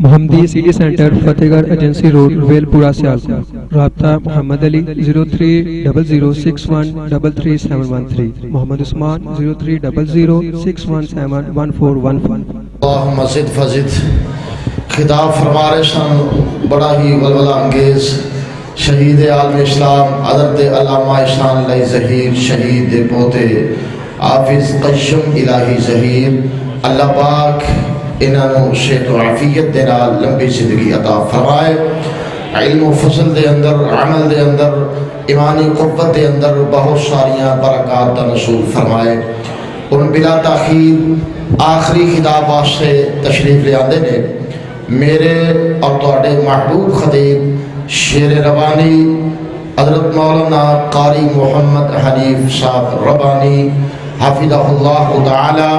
محمدی city centre فتح گڑھ agency road well پورہ سیالکوٹ. رابطہ محمد علی 030061337113. محمد عثمان 030061711415. اللہم زد فزد. خطاب فرما رہے سن بڑا ہی ولولہ انگیز شہید عالم اسلام حضرت علامہ احسان علیہ ظہیر شہید دے پوتے حافظ قشم الہی ظہیر اللہ پاک انہوں صحت و عافیت دے نال لمبی زندگی عطا فرمائے. علم و فضل دے اندر عمل دے اندر ایمانی قوت دے اندر بہت ساریاں برکات دا نزول فرمائے. ان بلا تاخیر آخری خطاب واسطے تشریف لے آندے نے میرے اور تواڈے محبوب خطیب شیر ربانی حضرت مولانا قاری محمد حنیف صاحب ربانی حفظہ اللہ تعالی.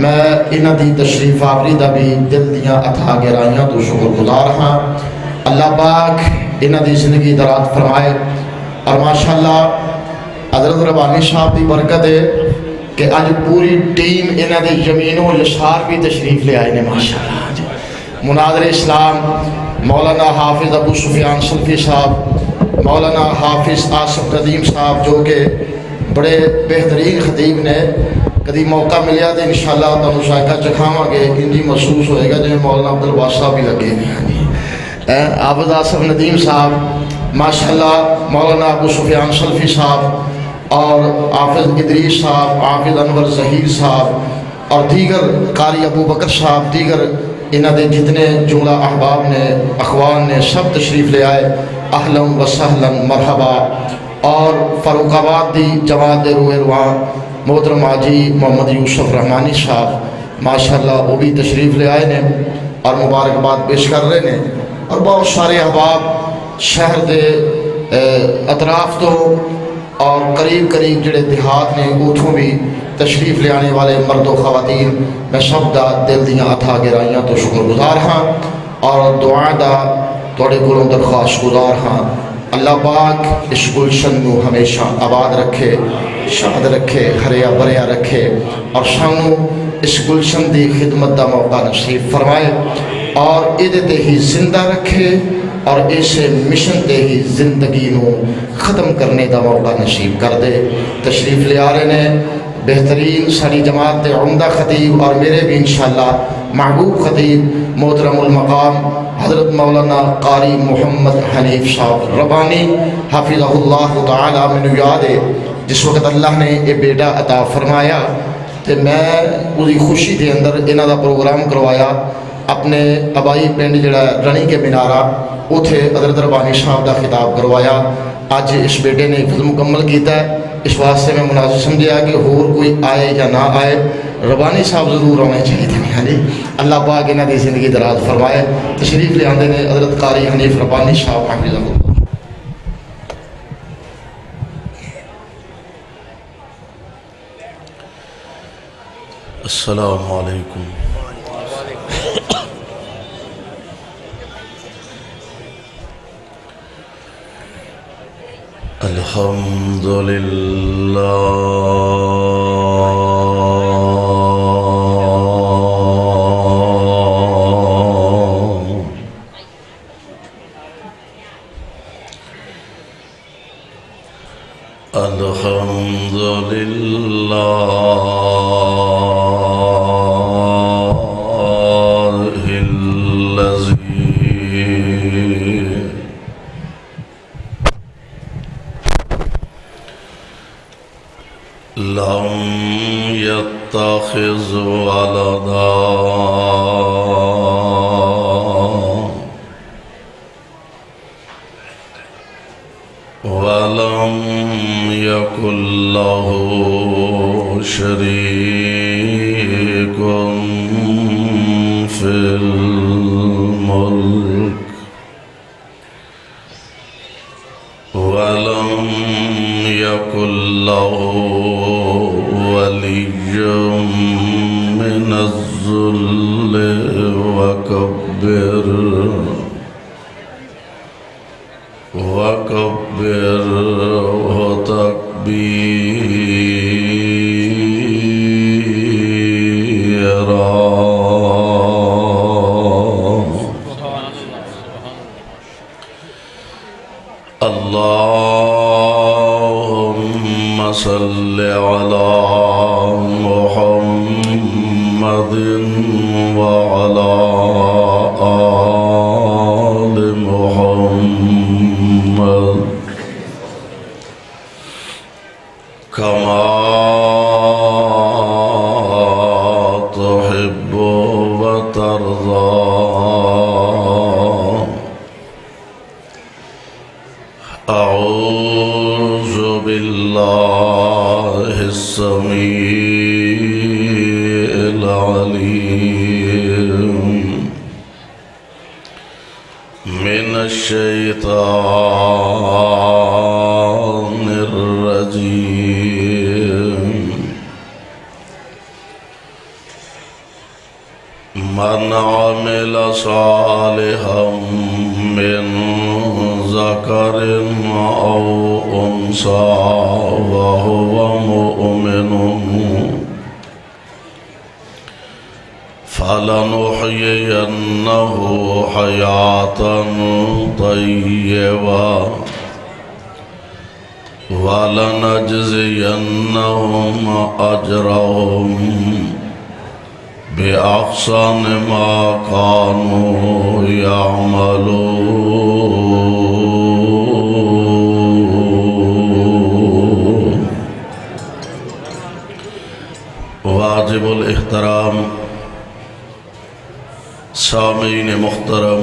میں انہاں دی تشریف آوری دا بھی دل دیاں اتھا گہرائیاں تو شکر گزار ہاں. اللہ پاک انہاں دی زندگی دراز فرمائے. اور ماشاءاللہ حضرت ربانی صاحب دی برکت ہے کہ آج پوری ٹیم انہاں دے یمین و یسار بھی تشریف لے آئے نے ماشاءاللہ. مناظر اسلام مولانا حافظ ابو سفیان سلفی صاحب، مولانا حافظ آصف ندیم صاحب جو کہ بڑے بہترین خطیب نے. کدی موقع ملیا تو انشاءاللہ تمہیں ذائقہ چکھاواں گے انجی محسوس ہوئے گا جنہیں مولانا عبدالباسط صاحب بھی لگے ہیں. حافظ آصف ندیم صاحب ماشاءاللہ، مولانا ابو سفیان سلفی صاحب اور حافظ ادریس صاحب، حافظ انور ظہیر صاحب اور دیگر قاری ابو بکر صاحب، دیگر انہاں دے جتنے جملہ احباب نے اخوان نے سب تشریف لے آئے. اہلا و سہلا مرحبا. اور فاروق آباد دی جماعت دے روح رواں محترم حاجی محمد یوسف رحمانی صاحب ماشاءاللہ وہ بھی تشریف لے آئے نے اور مبارکباد پیش کر رہے ہیں. اور بہت سارے احباب شہر دے اطراف تو اور قریب قریب جڑے دیہات نے اتھوں بھی تشریف لے آنے والے مرد و خواتین میں سب دا دل دیاں اتھا گہرائیاں تو شکر گزار ہاں اور دعا دا توڑے کولوں درخواست گزار ہاں. اللہ پاک اس گلشن نو ہمیشہ آباد رکھے، شاد رکھے، ہریا بھریا رکھے اور سانو اس گلشن دی خدمت دا موقع نصیب فرمائے اور ایدے تے ہی زندہ رکھے اور اسے مشن تے ہی زندگی نو ختم کرنے دا موقع نصیب کر دے. تشریف لے آ رہے نے بہترین ساری جماعت دے عمدہ خطیب اور میرے بھی انشاءاللہ محبوب خطیب محترم المقام حضرت مولانا قاری محمد حنیف صاحب ربانی حفظہ اللہ تعالی. مینوں یاد ہے جس وقت اللہ نے یہ بیٹا عطا فرمایا تو میں پوری خوشی دے اندر انہاں دا پروگرام کروایا اپنے آبائی پنڈ جڑا رنی کے مینارہ اتھے حضرت ربانی صاحب دا خطاب کروایا. اج اس بیٹے نے حفظ مکمل کیتا ہے. اس واسطے میں مناسب سمجھا کہ ہور کوئی آئے یا نہ آئے ربانی صاحب ضرور ہونے چاہیے تھے. ہاں جی اللہ پاک انہاں دی زندگی دراز فرمائے. تشریف لے آندے نے حضرت قاری حنیف ربانی صاحب حافظہ اللہ. السلام علیکم. الحمد لم يتخذ ولدا ولم يكن له شريك في الملك ولم يكن له ولي من الذل وكبره تكبيرا. اللهم صل على محمد وعلى آل محمد كما تحب وترضى. أعوذ بالله السميع العليم من الشيطان الرجيم. من عمل صالحا من ذكر أو أنثى وهو مؤمن فلنحيينه حياة طيبة ولنجزينهم أجرهم بأحسن ما كانوا يعملون. واجب الاحترام سامعین محترم،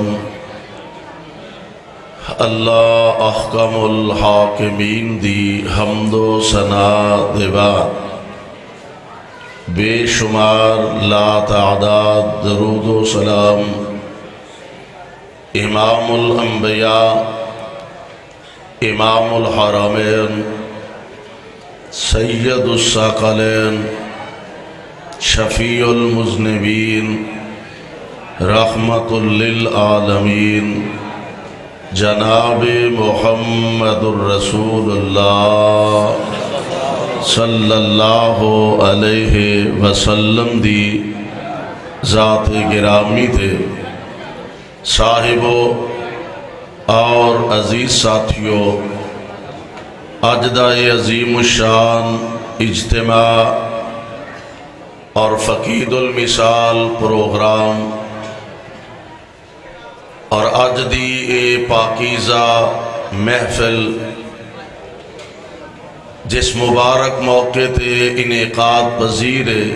اللہ احکم الحاکمین دی حمد و ثنا دے بعد بے شمار لا تعداد درود و سلام امام الانبیاء، امام الحرمین، سید الثقلین، شفیع المذنبین، رحمت للعالمین، جناب محمد الرسول اللہ صلی اللہ علیہ وسلم دی ذات گرامی تھے. صاحبو اور عزیز ساتھیو، اج دا عظیم الشان اجتماع اور فقید المثال پروگرام اور اج دی اے پاکیزہ محفل جس مبارک موقع تے انعقاد پذیر ہے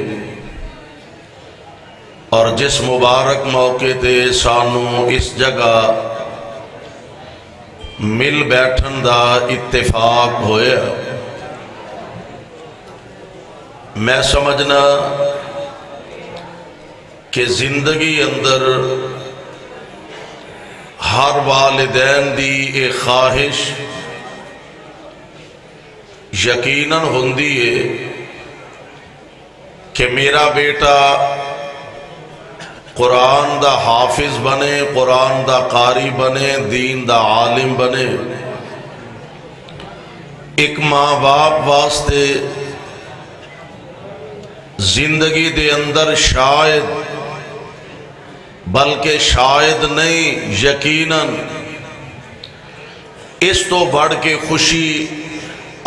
اور جس مبارک موقع تے سانو اس جگہ مل بیٹھن دا اتفاق ہویا. میں سمجھنا کہ زندگی اندر ہر والدین دی ایک خواہش یقیناً ہوندی ہے کہ میرا بیٹا قرآن دا حافظ بنے، قرآن دا قاری بنے، دین دا عالم بنے. ایک ماں باپ واسطے زندگی دے اندر شاید بلکہ شاید نہیں یقیناً اس تو بڑھ کے خوشی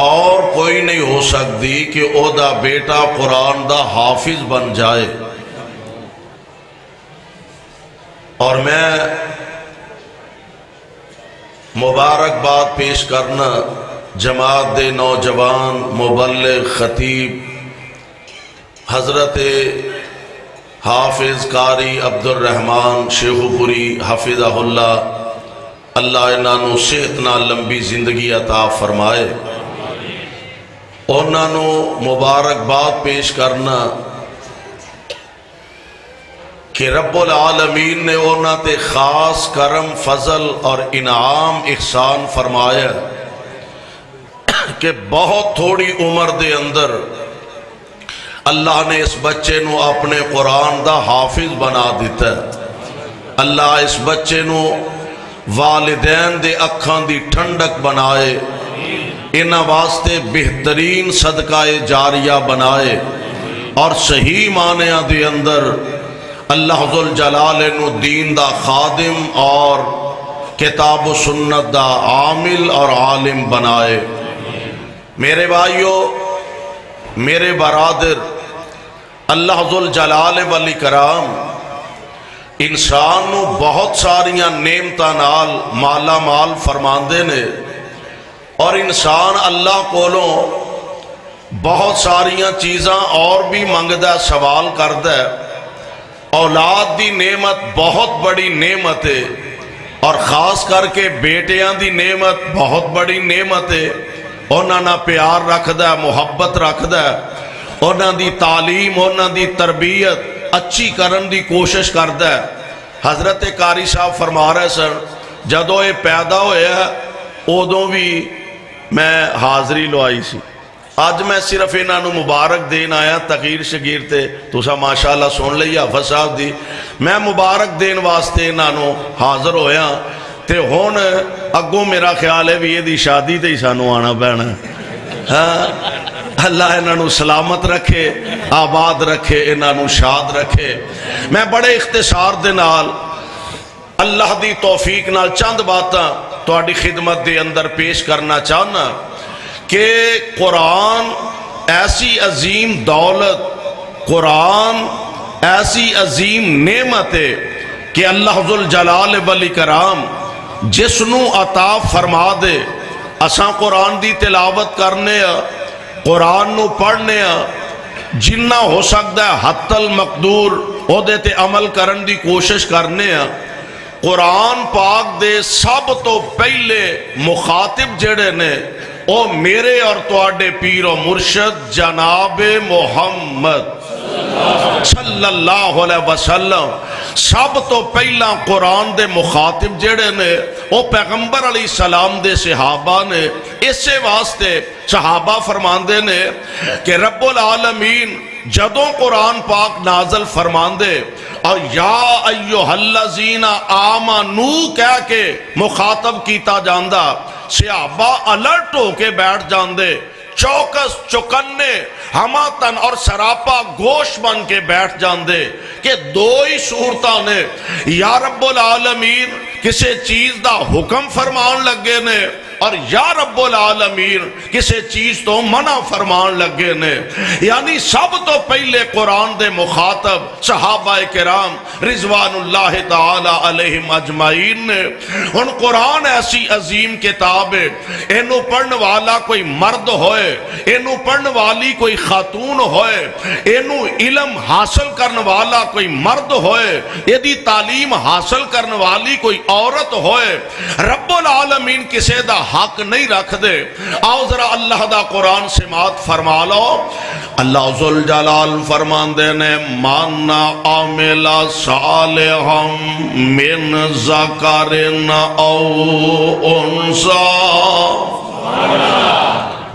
اور کوئی نہیں ہو سکتی کہ او دا بیٹا قرآن دا حافظ بن جائے. اور میں مبارکباد پیش کرنا جماعت دے نوجوان مبلغ خطیب حضرت حافظ قاری عبد الرحمن شیخو پوری حافظہ اللہ، اللہ انہوں صحت نہ لمبی زندگی عطا فرمائے. انہوں مبارکباد پیش کرنا کہ رب العالمین نے انہوں تے خاص کرم فضل اور انعام احسان فرمایا کہ بہت تھوڑی عمر دے اندر اللہ نے اس بچے نو اپنے قرآن دا حافظ بنا دیتا ہے. اللہ اس بچے نو والدین دے اکھاں دی ٹھنڈک بنائے، انہاں واسطے بہترین صدقہ جاریہ بنائے اور صحیح معنیٰ دے اندر اللہ ذوالجلال نو دین دا خادم اور کتاب و سنت دا عامل اور عالم بنائے۔ میرے بھائیو، میرے برادر، اللہ ذل جلال والاکرام انسان نو بہت ساریاں نعمتاں نال مالا مال فرماندے نے، اور انسان اللہ کولوں بہت ساریاں چیزاں اور بھی منگدا ہے، سوال کردا ہے۔ اولاد دی نعمت بہت بڑی نعمت ہے، اور خاص کر کے بیٹیاں دی نعمت بہت بڑی نعمت ہے۔ انہاں نال پیار رکھدا ہے، محبت رکھدا ہے، انہاں دی تعلیم، انہاں دی تربیت اچھی کرن دی کوشش کردا ہے۔ حضرت قاری صاحب فرما رہے سن جدوں یہ پیدا ہویا ادوں بھی میں حاضری لوائی سی۔ اج میں صرف انہاں نو مبارک دین آیا، تغیر شگیر تے تساں ماشاءاللہ سن لئی حافظ صاحب دی، میں مبارک دین واسطے انہاں نو حاضر ہویا، تے ہن اگوں میرا خیال ہے بھی یہ دی شادی تے ہی سانو آنا پینا۔ ہاں، اللہ انہاں نو سلامت رکھے، آباد رکھے، انہاں نو شاد رکھے۔ میں بڑے اختصار دے نال اللہ دی توفیق نال چند باتاں تہاڈی خدمت دے اندر پیش کرنا چاہنا کہ قرآن ایسی عظیم دولت، قرآن ایسی عظیم نعمت ہے کہ اللہ ذل جلال والاکرام جس نو عطا فرما دے۔ اساں قرآن دی تلاوت کرنے قرآن نو پڑھنے جنہ ہو سکتا ہے حت المقدور او دے تے عمل کرن دی کوشش کرنے۔ قرآن پاک دے سب تو پہلے مخاطب جڑے نے او میرے اور تواڈے پیر و مرشد جناب محمد صلی اللہ علیہ وسلم۔ سب تو پہلا قرآن دے مخاطب جڑے نے او پیغمبر علیہ السلام دے صحابہ نے۔ اسے واسطے صحابہ فرماندے نے کہ رب العالمین جدوں قرآن پاک نازل فرماندے اور یا ایہا الذین آمنو کہہ کے مخاطب کیتا جاندہ، صحابہ الرٹ ہو کے بیٹھ جاندے، چوکس چکنے ہماتن اور سراپا گوش بن کے بیٹھ جاندے کہ دو ہی صورتاں نے، یا رب العالمین کسے چیز دا حکم فرمان لگے نے، اور یا رب العالمین کسے چیز تو منع فرمان لگے نے۔ یعنی سب تو پہلے قرآن دے مخاطب صحابہ کرام رضوان اللہ تعالی علیہم اجمعین نے۔ ان قرآن ایسی عظیم کتاب ہے، اینو پڑھن والا کوئی مرد ہوئے، اینو پڑھن والی کوئی خاتون ہوئے، اینو علم حاصل کرن والا کوئی مرد ہوئے، ایدی تعلیم حاصل کرن والی کوئی عورت ہوئے، رب العالمین کسے دا حق نہیں رکھ دے۔ آؤ ذرا اللہ دا قرآن سماعت فرما لو۔ اللہ ذل جلال فرماندے نے من عمل صالحا من ذکر او انثی،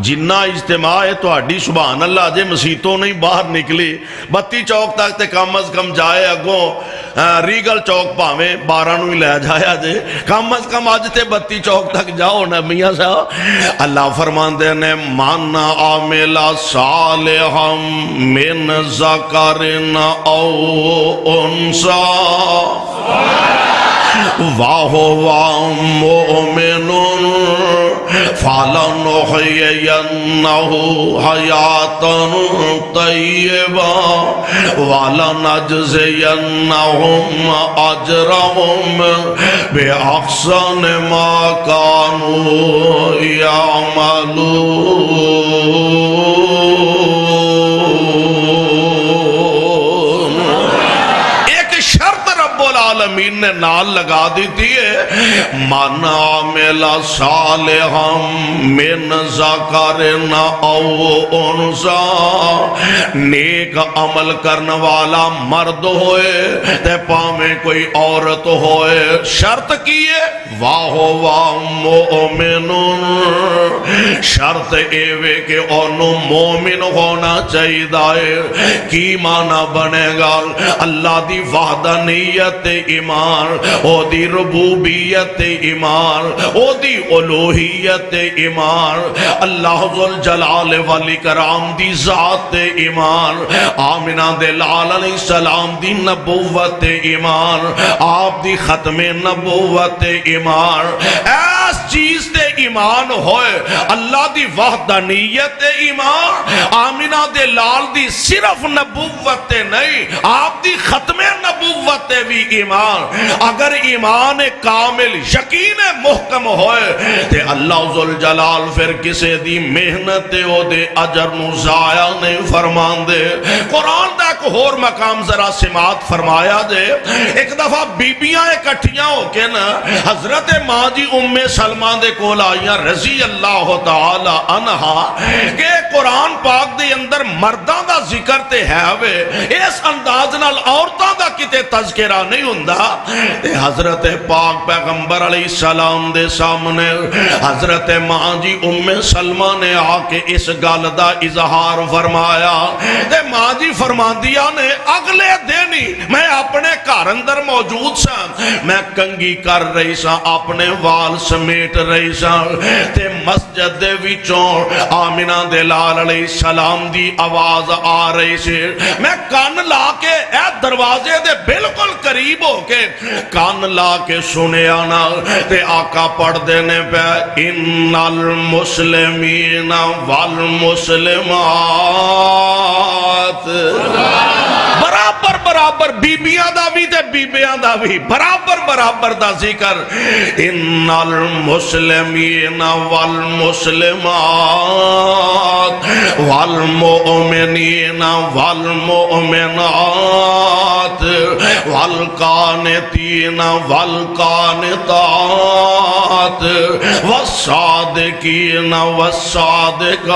جنہ اجتماع ہے تو ہڈی سبحان اللہ جے مسیتوں نہیں باہر نکلی، بتی چوک تک تے کم از کم جائے، اگوں ریگل چوک پاویں 12 نو ہی لے جایا جے، کم از کم آج تے بتی چوک تک جاؤ نا میاں صاحب۔ اللہ فرماندے نے من عمل صالحا من ذکر او انثی وَهُوَ مُؤْمِنٌ فَلَنُحْيِيَنَّهُ حَيَاةً طَيِّبَةً وَلَنَجْزِيَنَّهُمْ أَجْرَهُمْ بِأَحْسَنِ مَا كَانُوا يَعْمَلُونَ۔ ایک شرط رب العالمین نے نال لگا دیتی ہے، من عمل صالحا من ذکر او انثی، نیک عمل کرنے والا مرد ہوئے تے پاویں کوئی عورت ہوئے، شرط کی ہے وَهُوَ مُؤْمِنٌ، شرط ایوے کہ انہوں مومن ہونا چاہیے دائے۔ کی معنی بنے گا؟ اللہ دی وحدانیت ایمان، او دی ربوبیت ایمان، او دی الوہیت ایمان، اللہ ذل جلال والاکرام دی ذات ایمان، آمنہ دے لال علیہ السلام دی نبوت ایمان، آپ دی ختم نبوت ایمان، ایمان ایس چیز تے ایمان ہوئے اللہ دی وحدانیت تے ایمان آمینہ دے لال دی صرف نبوت تے نہیں آپ دی ختم نبوت تے بھی ایمان اگر ایمان کامل یقین محکم ہوئے تے اللہ ذوالجلال پھر کسے دی محنت تے او دے اجر نو ضائع نہیں فرمان دے قرآن دا ایک اور مقام ذرا سماعت فرمایا دے ایک دفعہ بیبیاں اکٹھیاں ہو کے نا حضرت ماں جی ام سلمہ دے کول آئیاں رضی اللہ تعالی عنہا کہ قرآن پاک دے اندر مرداں دا ذکر تے ہے وے اس انداز نال عورتاں دا کتے تذکرہ نہیں ہوندا تے حضرت پاک پیغمبر علیہ السلام دے سامنے حضرت ماں جی ام سلمہ نے آ کے اس گل دا اظہار فرمایا تے ماں جی فرماندیاں نے اگلے دن ہی میں اپنے گھر اندر موجود سا میں کنگھی کر رہی سا اپنے وال سمیٹ رہی سا تے مسجد دے وچوں آمینہ دے لال علیہ السلام دی آواز آ رہی سی میں کان لا کے اے دروازے دے بالکل قریب ہو کے کان لا کے سنے آنا تے آقا پڑھ دینے پہ ان المسلمین والمسلمات برابر برابر بیبیاں دا بھی تے بیبیاں دا بھی برابر برابر دا ذکر ان المسلمین والمسلمات والمؤمنین والمؤمنات والقانتین والقانتات والصادقین والصادقات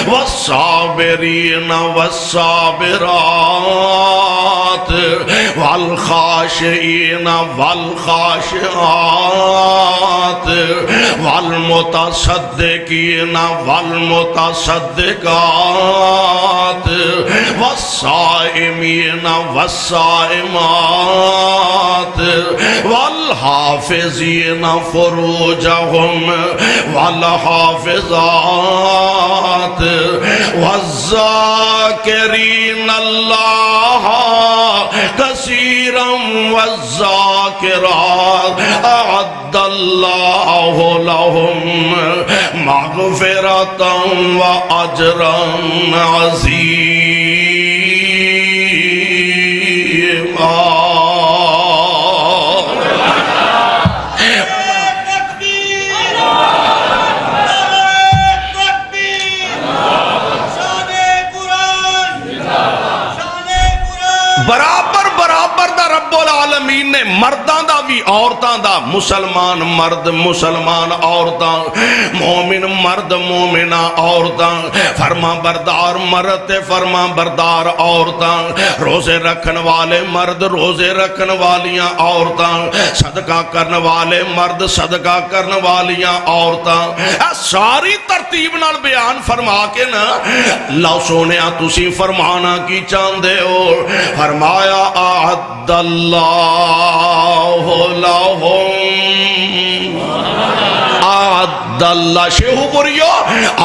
والصابرین والصابرات والخاشعین والخاشعات والمتصدقین والمتصدقات والصائمین والصائمات والحافظین فروجہم والحافظات والذاکرین اللہ کثیرا والذاکرات اعد اللہ لهم مغفرتا واجرا عظیما برابر برابر دا رب العالمین نے مرداں دا بھی عورتاں دا مسلمان مرد مسلمان عورتاں مومن مرد مومنہ عورتاں فرما بردار مرد فرما بردار عورتاں روزے رکھن والے مرد روزے رکھن والیاں عورتاں صدقہ کرن والے مرد صدقہ کرن والیاں عورتاں ساری ترتیب نال بیان فرما کے نا اللہ سونیا تسی فرمانا کی چاندے ہو فرمایا اعد اللہ لهم اعد اللہ شیخو بریو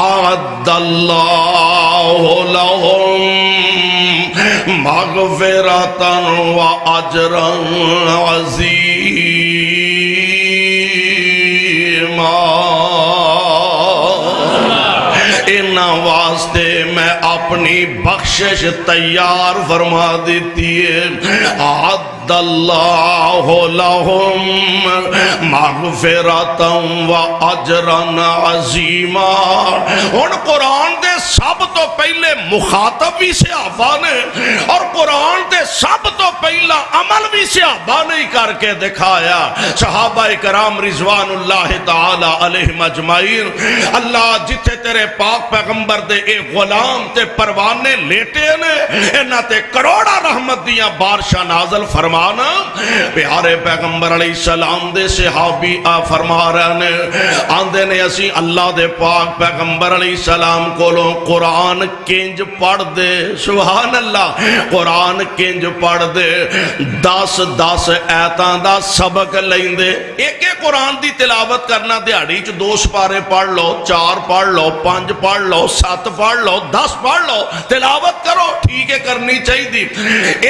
اعد اللہ لهم مغفرتا و اجرا عظیما ان واسطے میں اپنی بخشش تیار فرما دیتی ہے اعد اللہ لهم مغفرتا و اجرا عظیما ان قرآن دے سب تو پہلے مخاطب بھی صحابہ نے اور قرآن دے سب تو پہلا عمل بھی صحابہ نے کر کے دکھایا صحابہ کرام رضوان اللہ تعالی علیہم اجمعین اللہ جتھے تیرے پاک پیغمبر دے اے غلام تے پروانے لیٹے نے انہاں تے کروڑا رحمت دیاں بارشاں نازل فرمانا پیارے پیغمبر علیہ السلام دے صحابی فرما رہے نے آندے نے اسی اللہ دے پاک پیغمبر علیہ السلام کولوں قرآن کنج پڑھ دے سبحان اللہ قرآن کنج پڑھ دے 10 ایتاں دا سبق لیں دے ایک قرآن دی تلاوت کرنا دیہڑی چ 2 سپارے پڑھ لو 4 پڑھ لو 5 پڑھ لو 7 پڑھ لو 10 پڑھ لو تلاوت کرو ٹھیک ہے کرنی چاہیے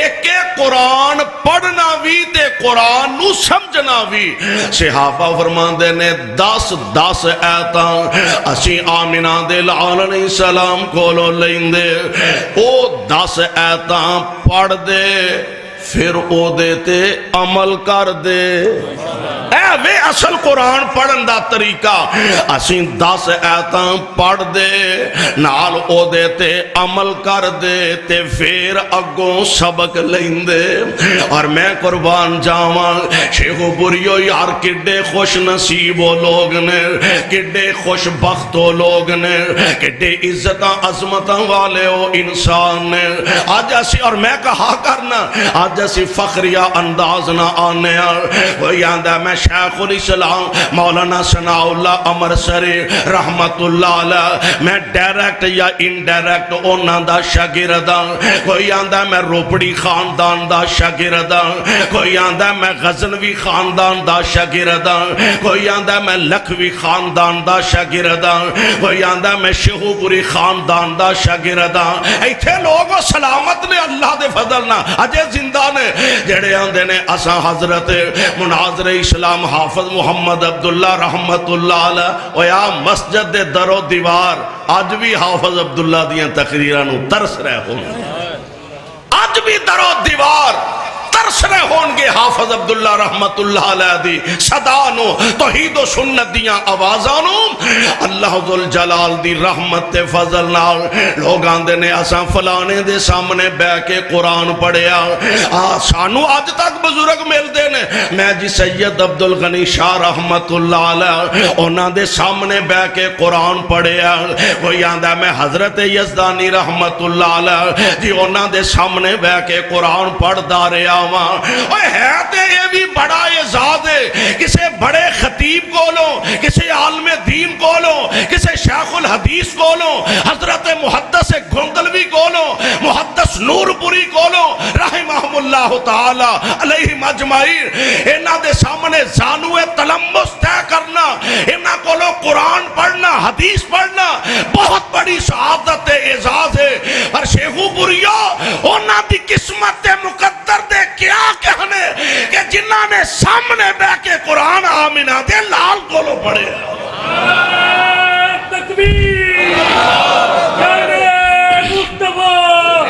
ایک قرآن پڑھ پڑھنا بھی تے قرآن نو سمجھنا بھی. صحابہ فرماندے نے 10 ایتاں اسی آمنہ دے لال علیہ السلام کولو لیندے. او 10 ایتاں پڑھ دے پھر او دیتے عمل کر دے. اے وے اصل قرآن پڑھن دا طریقہ. اسیں 10 ایتاں پڑھ دے نال او دیتے عمل کر دے تے پھر اگوں سبق لیندے. اور میں قربان جاواں شیخو بریو یار کڈے خوش نصیب ہو لوگ نے, کڈے خوش بخت ہو لوگ نے, کڈے عزتاں عظمتاں والے ہو انسان نے. آج ایسی اور میں کہا کرنا آج ایسی فخریہ انداز نہ آنے کوئی آندہ میں شیخ الاسلام مولانا ثناء اللہ امرسری رحمت اللہ علیہ میں ڈائریکٹ یا انڈائریکٹ اونا دا شاگرداں. کوئی آندہ میں روپڑی خاندان دا شاگرداں, کوئی آندہ میں غزنوی خاندان دا شاگرداں, کوئی آندہ میں لکھوی خاندان دا شاگرداں, کوئی آندہ میں شہوپوری خاندان دا شاگرداں. ایتھے لوگوں سلامت نے اللہ دے فضلنا اجے زندہ نے جڑے آندے نے اساں حضرت مناظر اسلام حافظ محمد عبداللہ رحمت اللہ علیہ و یا مسجد دے در و دیوار آج بھی حافظ عبداللہ دیاں تقریرانو ترس رہے ہوں. آج بھی در و دیوار ترس رہے ہونگے حافظ عبداللہ رحمت اللہ علیہ دی صدانو توحید و سنت دیاں آوازانو. اللہ ذوالجلال دی رحمت تے فضل نال لوگ آندے نے اساں فلانے دے سامنے بے کے قرآن پڑھیا. سانو آج تک بزرگ ملتے نے میں جی سید عبدالغنی شاہ رحمت اللہ علیہ اونا دے سامنے بے کے قرآن پڑھیا. کوئی آندہ میں حضرت یزدانی رحمت اللہ علیہ جی اونا دے سامنے بے کے قرآن پڑھ داریا. اوہ ہے تے یہ بھی بڑا اعزاز ہے کسے بڑے خطیب کو لو, کسے عالم دین کو لو, کسے شیخ الحدیث کو لو, حضرت محدث گھنگلوی کو لو, محدث نور پوری کو لو رحمہم اللہ تعالی علیہ مجمعین. انہاں دے سامنے زانوے تلمس طے کرنا, انہاں کو لو قرآن پڑھنا حدیث پڑھنا بہت بڑی سعادت اعزاز ہے. اور شیخو پوریو انہاں دی قسمت مقدر دے کیا کہنے کہ جنہاں نے سامنے بے کے قرآن آمینہ دے لال کولو پڑھے. تکبیر جانے مصطفیٰ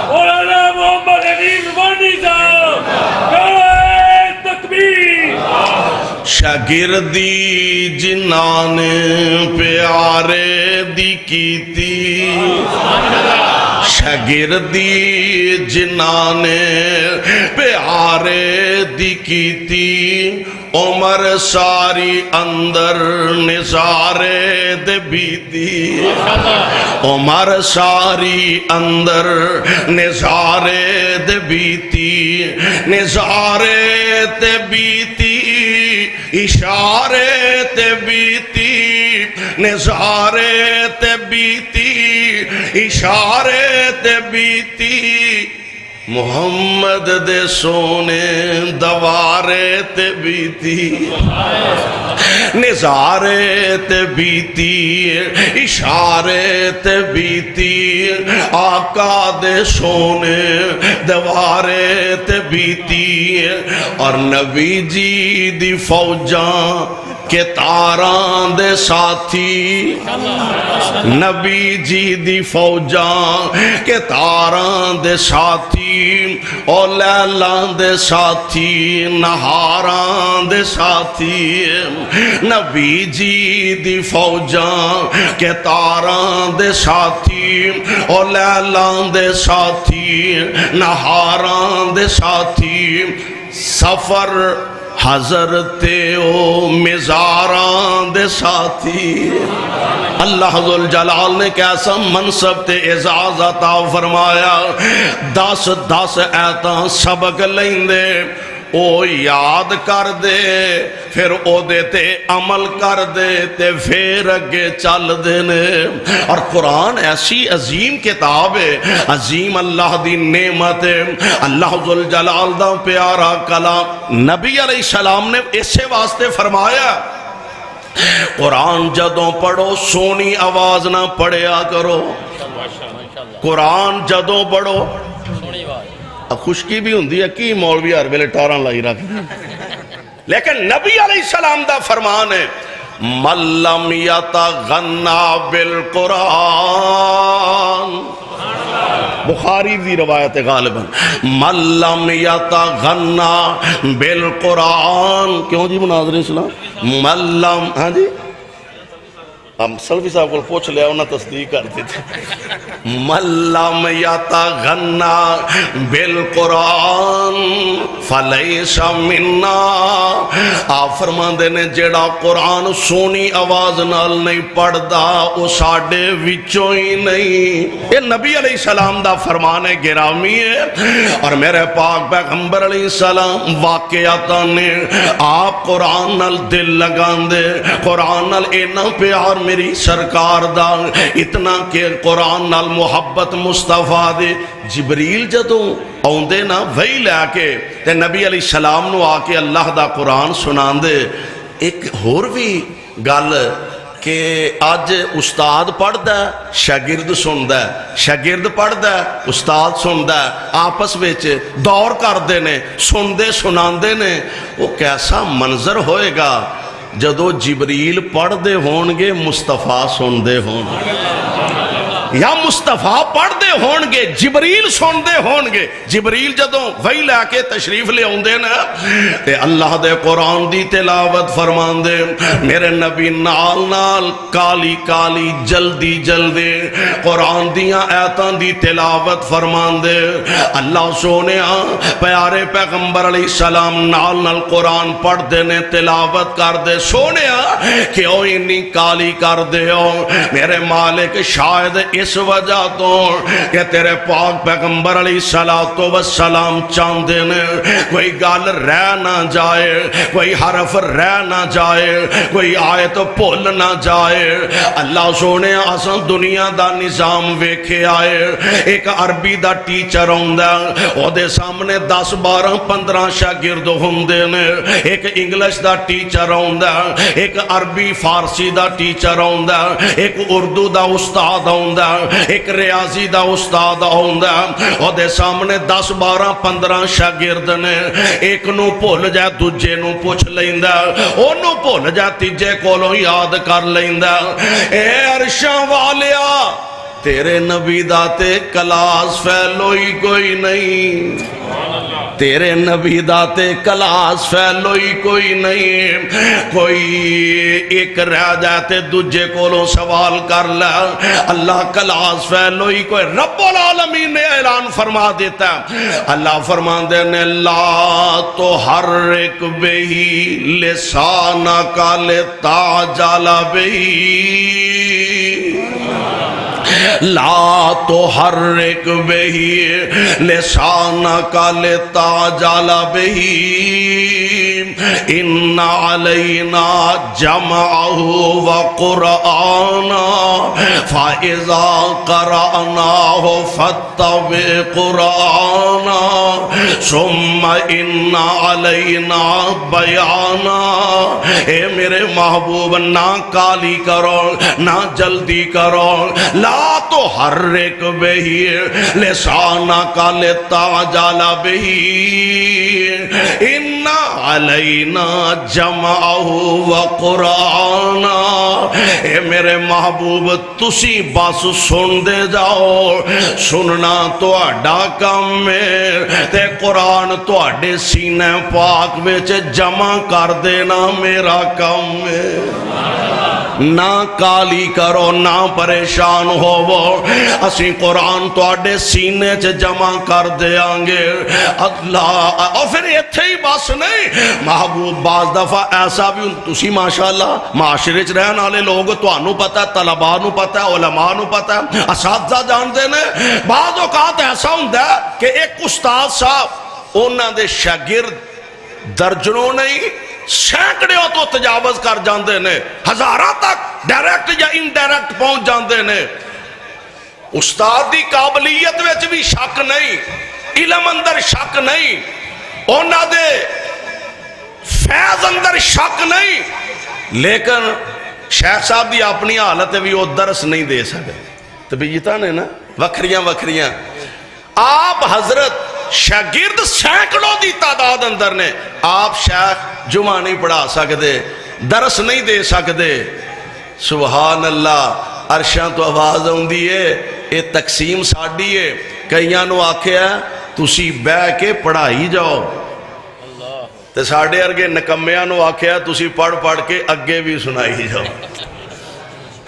مولانا محمد علی وانی صاحب جانے تکبیر. شاگردی جنہاں نے پیارے دی کیتی, شاگردی جنہاں نے پیارے دی کیتی, عمر ساری اندر نظارے دے بیتی, عمر ساری اندر نظارے دے بیتی, نظارے تے بیتی اشارے تے بیتی, نظارے تے بیتی اشارے تے بیتی, محمد دے سونے دوارے تے بیتی, نظارے تے بیتی اشارے تے بیتی, آقا دے سونے دوارے تے بیتی. اور نبی جی دی فوجاں کہ تاراں دے ساتھی, نبی جی دی فوجاں کہ تاراں دے ساتھی, او لیلاں دے ساتھی نہاراں دے ساتھی, نبی جی دی فوجاں کہ تاراں دے ساتھی, او لیلاں دے ساتھی نہاراں دے ساتھی. سفر حضرت او مزاران دے ساتھی. اللہ ذوالجلال نے کیسا منصب تے اعزاز عطا فرمایا. 10 ایتاں سبق لیندے او یاد کر دے پھر او دیتے عمل کر دے تے پھر اگے چل دینے. اور قرآن ایسی عظیم کتاب ہے, عظیم اللہ دی نعمت ہے. اللہ ذوالجلال دا پیارا کلام نبی علیہ السلام نے اسے واسطے فرمایا قرآن جدوں پڑھو سونی آواز نہ پڑھیا کرو. قرآن جدوں پڑھو خشکی بھی ہوندی ہے کی مولوی ہر ویلے ٹاراں لائی رکھدے لیکن نبی علیہ السلام دا فرمان ہے من لم یتغنی بالقرآن، بخاری دی روایت غالباً من لم یتغنی بالقرآن، کیوں جی مناظر اسلام من لم، ہاں جی ہم سلفی صاحب کو پوچھ لیا انہوں نے تصدیق کر دی تھی من لم یتغنی بالقرآن فلیس منا، آپ فرماندے نے جیڑا قرآن سونی آواز نال نہیں پڑھدا او ساڈے وچوں ہی نہیں۔ یہ نبی علیہ السلام دا فرمان گرامی ہے، اور میرے پاک پیغمبر علیہ السلام واقعات نے آپ قرآن نال دل لگان دے، قرآن نال اینا پیار میری سرکار دا اتنا کہ قرآن نال محبت مصطفیٰ دے جبریل جدوں آؤندے نا وہی لے کے تے نبی علیہ السلام نو آ کے اللہ دا قرآن سنان دے۔ ایک ہور بھی گل کہ آج استاد پڑھ دا شاگرد سن دا، شاگرد پڑھ دا استاد سن دا، آپس ویچ دور کر دے نے، سن دے سنان دے نے، وہ کیسا منظر ہوئے گا جدو جبریل پڑھ دے ہونگے مصطفیٰ سن دے ہونگے، یا مصطفیٰ پڑھ دے ہونگے جبریل سن دے ہونگے۔ جبریل جدو وہی لے کے تشریف لے ہوندے نا تے اللہ دے قرآن دی تلاوت فرمان دے، میرے نبی نال نال کالی کالی جلدی جلدی قرآن دیاں آیتاں دی تلاوت فرمان دے۔ اللہ سونے پیارے پیغمبر علیہ السلام نال نال قرآن پڑھ دے نے، تلاوت کر دے، سونے کیوں انی کالی کر دے ہو میرے مالک، شاید اس وجہ تو کہ تیرے پاک پیغمبر علیہ السلام چاندے نے کوئی گال رہ نہ جائے، کوئی حرف رہ نہ جائے، کوئی آیت بھول نہ جائے۔ اللہ سونے آسان دنیا دا نظام ویکھے آئے، ایک عربی دا ٹیچر ہوندہ او دے سامنے 10 12 15 شاگرد ہوندے نے، ایک انگلش دا ٹیچر ہوندہ، ایک عربی فارسی دا ٹیچر ہوندہ، ایک اردو دا استاد ہوندہ، ایک ریاضی دا استاد ہوندہ، او دے سامنے 10 12 15 شاگرد نے، ایک نو بھول جائے دوجے نو پوچھ لیندہ، او نو بھول جائے تیجے کولوں یاد کر لیندہ۔ اے عرشاں والیا تیرے نبی داتے کلاس فیلوئی کوئی نہیں، تیرے نبی داتے کلاس فیلوئی کوئی نہیں، کوئی ایک رہ جاتے دوجے کولوں سوال کر لے، اللہ کلاس فیلوئی کوئی۔ رب العالمین نے اعلان فرما دیتا ہے، اللہ فرما دینے لا تحرک بہی لسانک لتعجل بہی، لا تحرک بہی لسانک لتعجل بہی، ان علینا جمعہ وقرآنا فاذا قرأناہ فاتبع قرآنا ثم ان علینا بیانا۔ اے میرے محبوب نہ کالی کرو نہ جلدی کرو، لا تحرک بہی لسانک لتعجل بہی، ان علینا جمعہ وقرآنا۔ اے میرے محبوب تسی بس سن دے جاؤ، سننا تو اڈا کم ہے تے قرآن تو اڈے سینہ پاک وچ جمع کر دینا میرا کم ہے۔ نہ کالی کرو نہ پریشان ہوو، اسی قرآن تو اڈے سینے چ جمع کر دیاں گے اللہ۔ اور پھر ایتھے ہی بس نہیں، محبوب بعض دفعہ ایسا بھی تسی ماشاءاللہ معاشرے چ رہن والے لوگ تانوں پتہ ہے، طلباء نوں پتہ ہے، علماء نوں پتہ ہے، اساتذہ جانتے نے، بعض اوقات ایسا ہوندا ہے کہ ایک استاد صاحب انہاں دے شاگرد درجنوں نہیں سینکڑوں تو تجاوز کر جاندے نے، ہزاراں تک ڈائریکٹ یا انڈائریکٹ پہنچ جاندے نے۔ استاد دی قابلیت وچ بھی شک نہیں، علم اندر شک نہیں، انہاں دے فیض اندر شک نہیں، لیکن شیخ صاحب دی اپنی حالت بھی وہ درس نہیں دے سکتے۔ طبیعتاں نے نا وکھریاں وکھریاں۔ آپ حضرت شاگرد سینکڑوں دی تعداد اندر نے. آپ شیخ جمعہ نہیں پڑھا سکتے, درس نہیں دے سکتے. سبحان اللہ, عرشاں تو آواز آندی ہے, یہ تقسیم ساڈی ہے. کئیاں نو آکھیا تسی بہ کے پڑھائی جاؤ, تے ساڈے ارگے نکمیاں نو آکھیا تسی پڑھ پڑھ کے اگے بھی سنائی جاؤ.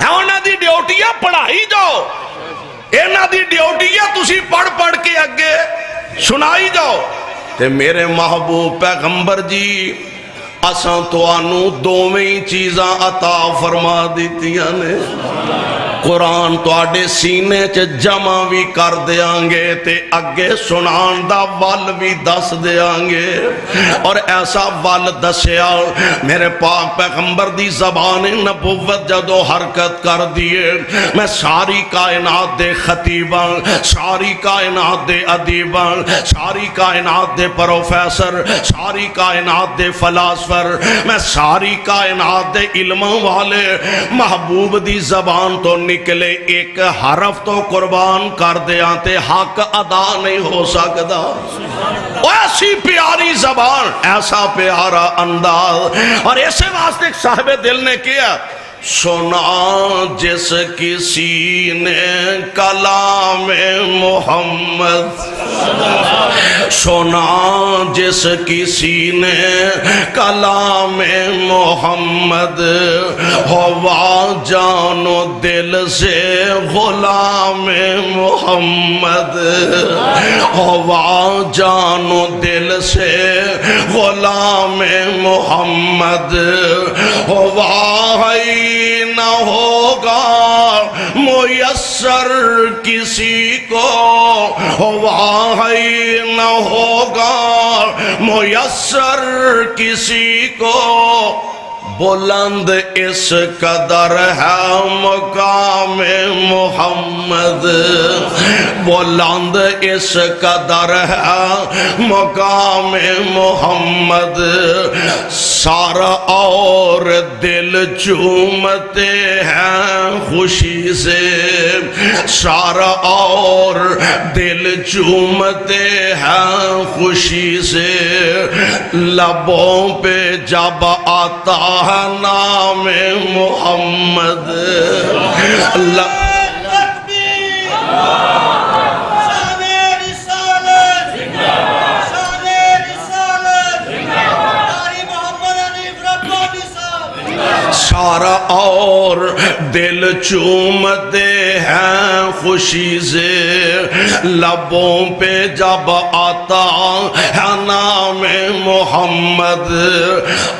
ہے انہاں دی ڈیوٹی ہے پڑھائی جاؤ, انہاں دی ڈیوٹی ہے تسی پڑھ پڑھ کے اگے سنائی جاؤ. تے میرے محبوب پیغمبر جی اساں توانوں دوویں چیزاں عطا فرما دیتیاں نے. قرآن تواڈے سینے چ جمع بھی کر دیاں گے تے اگے سنان دا ول بھی دس دیاں گے. اور ایسا ول دسیا میرے پاک پیغمبر دی زبان نبوت جدو حرکت کر دیے, میں ساری کائنات دے خطیباں, ساری کائنات دے ادیباں, ساری کائنات دے پروفیسر, ساری کائنات دے فلاسفر, میں ساری کائنات دے علموں والے محبوب دی زبان تو نکلے ایک حرف تو قربان کر دیاں تے حق ادا نہیں ہو سکتا. ایسی پیاری زبان, ایسا پیارا انداز. اور ایسے واسطے ایک صاحب دل نے کیا, سنا جس کسی نے کلام محمد, سنا جس کسی نے کلام محمد, ہوا جان و دل سے غلام محمد, ہوا جان و دل سے غلام محمد, ہوا ہے نہ ہوگا میسر کسی کو, ہوا ہے نہ ہوگا میسر کسی کو. بلند اس قدر ہے مقام محمد, بلند اس قدر ہے مقام محمد. سارا اور دل چومتے ہیں خوشی سے, سارا اور دل چومتے ہیں خوشی سے. لبوں پہ جب آتا ہے نام محمد, سارا اور دل چومتے ہیں خوشی سے. لبوں پہ جب آتا ہے نام محمد,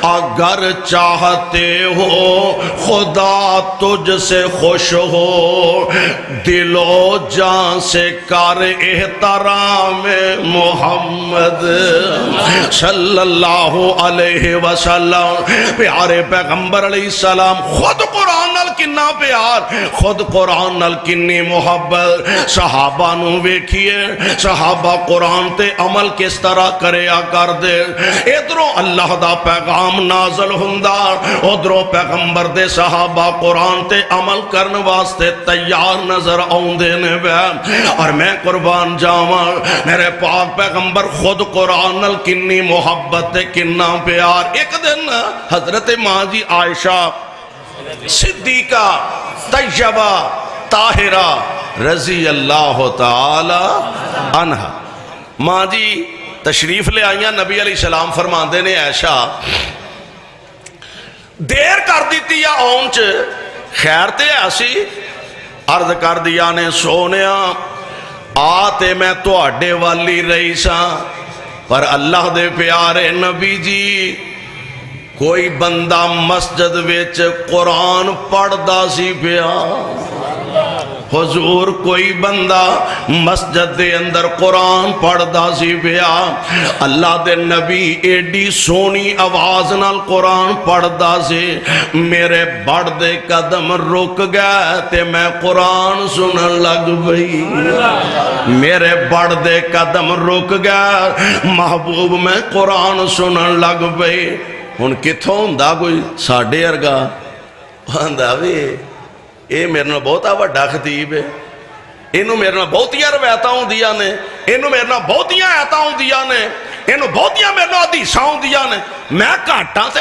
اگر چاہتے ہو خدا تجھ سے خوش ہو, دل و جان سے کر احترام محمد صلی اللہ علیہ وسلم. پیارے پیغمبر علیہ السلام خود قرآن نال کنا پیار, خود قرآن نال کنی محبت. صحابہ نو ویکھیے, صحابہ قرآن تے عمل کس طرح کریا کر دے. ادھروں اللہ دا پیغام نازل ہوندا, ادھروں پیغمبر دے صحابہ قرآن تے عمل کرن واسطے تیار نظر آوندے نے. اور میں قربان جاواں, میرے پاک پیغمبر خود قرآن نال کنی محبت تے کنا پیار. ایک دن حضرت ماں جی عائشہ صدیقہ طیبہ طاہرہ رضی اللہ تعالی عنہ, ماں جی تشریف لے آئیاں. نبی علیہ السلام فرماندے نے عائشہ دیر کر دیتی یا آن چ خیر تے ایسی. عرض کر دیا نے سونیا آتے میں تو اڈے والی رہی ساں, پر اللہ دے پیارے نبی جی کوئی بندہ مسجد ویچ قرآن پڑھ دا سی پیا. حضور کوئی بندہ مسجد دے اندر قرآن پڑھ دا سی پیا. اللہ دے نبی ایڈی سونی آواز نال قرآن پڑھ دا سی. میرے بڑھ دے قدم رک گئے تے میں قرآن سنن لگ بئی. میرے بڑھ دے قدم رک گئے, محبوب میں قرآن سنن لگ بئی. ہن کتھوں ہوندا کوئی ساڈے ورگا ہوندا وی اے میرے نال بہتا وڈا خطیب ہے, اینوں میرے نال بہتیاں روایتاں ہوندیاں نے, ਇਹਨੂੰ ਮੇਰੇ ਨਾਲ ਬਹੁਤੀਆਂ ਆਇਤਾਂ ਆਉਂਦੀਆਂ ਨੇ, ਇਹਨੂੰ ਬਹੁਤੀਆਂ ਮੇਰੇ ਨਾਲ ਹਦੀਸਾਂ ਆਉਂਦੀਆਂ ਨੇ, ਮੈਂ ਘਾਟਾਂ ਤੇ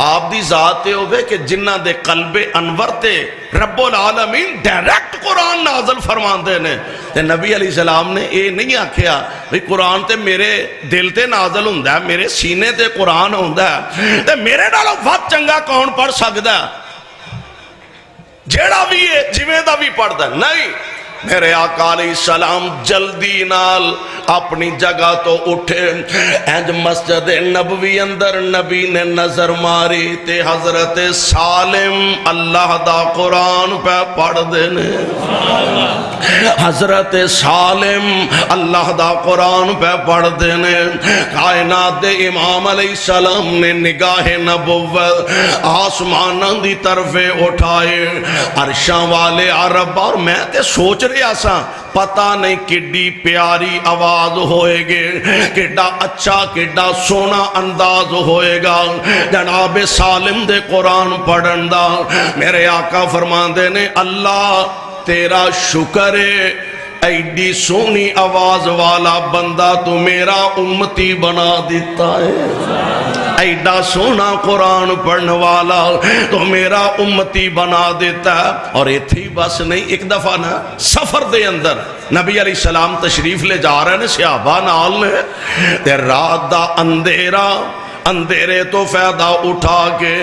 آپ دی ذات تے ہوئے کہ جنہ دے قلب انور تے رب العالمین ڈائریکٹ قرآن نازل فرمان دے نے تے نبی علیہ السلام نے اے نہیں آکھیا بھی قرآن تے میرے دل تے نازل ہوندہ ہے، میرے سینے تے قرآن ہوندہ ہے تے میرے نالوں وقت چنگا کون پڑھ سکتا ہے؟ جیڑا بھی ہے جویں دا بھی پڑھ دا نہیں۔ میرے آقا علیہ السلام جلدی نال اپنی جگہ تو اٹھے، اینج مسجد نبوی اندر نبی نے نظر ماری تے حضرت سالم اللہ دا قرآن پہ پڑھ دینے، حضرت سالم اللہ دا قرآن پہ پڑھ دینے۔ کائنات دے امام علیہ السلام نے نگاہ نبوت آسمانوں دی طرف اٹھائے، عرشاں والے عرب، اور میں تے سوچ رہا سا پتہ نہیں کڈی پیاری آواز ہوئے گے، کڈا اچھا کڈا سونا انداز ہوئے گا جناب سالم دے قرآن پڑھن دا۔ میرے آقا فرماندے نے اللہ تیرا شکر ہے، ایڈی سونی آواز والا بندہ تو میرا امتی بنا دیتا ہے، ایڈا سونا قرآن پڑھنے والا تو میرا امتی بنا دیتا ہے۔ اور یہ تھی بس نہیں، ایک دفعہ نا سفر دے اندر نبی علیہ السلام تشریف لے جا رہے ہیں، صحابہ نال نے تے رات دا اندھیرا، اندھیرے تو فائدہ اٹھا کے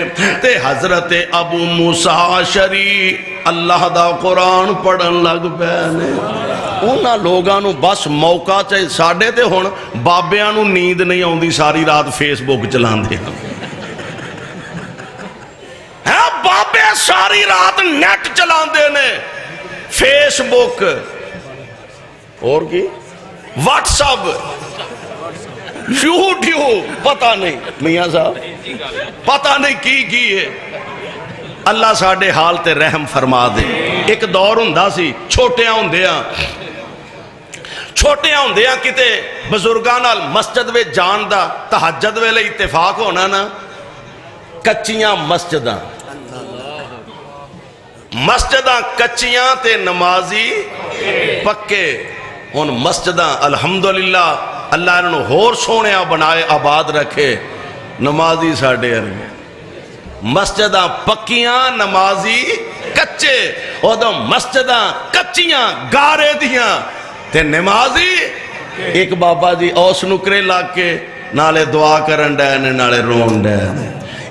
تے حضرت ابو موسیٰ اشعری اللہ دا قرآن پڑھن لگ پے۔ انہاں لوگاں نو بس موقع چاہیے، ساڈے تے ہن بابیاں نو نیند نہیں آوندی، ساری رات فیس بک چلاندے ہیں، بابے ساری رات نیٹ چلاندے نے، فیس بک اور کی واٹس اپ یوٹیوب، پتہ نہیں میاں صاحب پتہ نہیں کی ہے۔ اللہ ساڈے حال تے رحم فرما دے۔ ایک دور ہوندا سی چھوٹیاں ہوندیاں کتے بزرگاں نال مسجد وچ جان دا تہجد ویلے اتفاق ہونا نا، کچیاں مسجداں کچیاں تے نمازی پکے۔ ہن مسجداں الحمدللہ اللہ انہوں ہور سونیا بنائے آباد رکھے، نمازی ساڑھے ارگے، مسجداں پکیاں نمازی کچے، ادھو مسجداں کچیاں گارے دیاں تے نمازی ایک بابا جی اوس نکرے لاگ کے نالے دعا کرن ڈینے نالے رون ڈینے،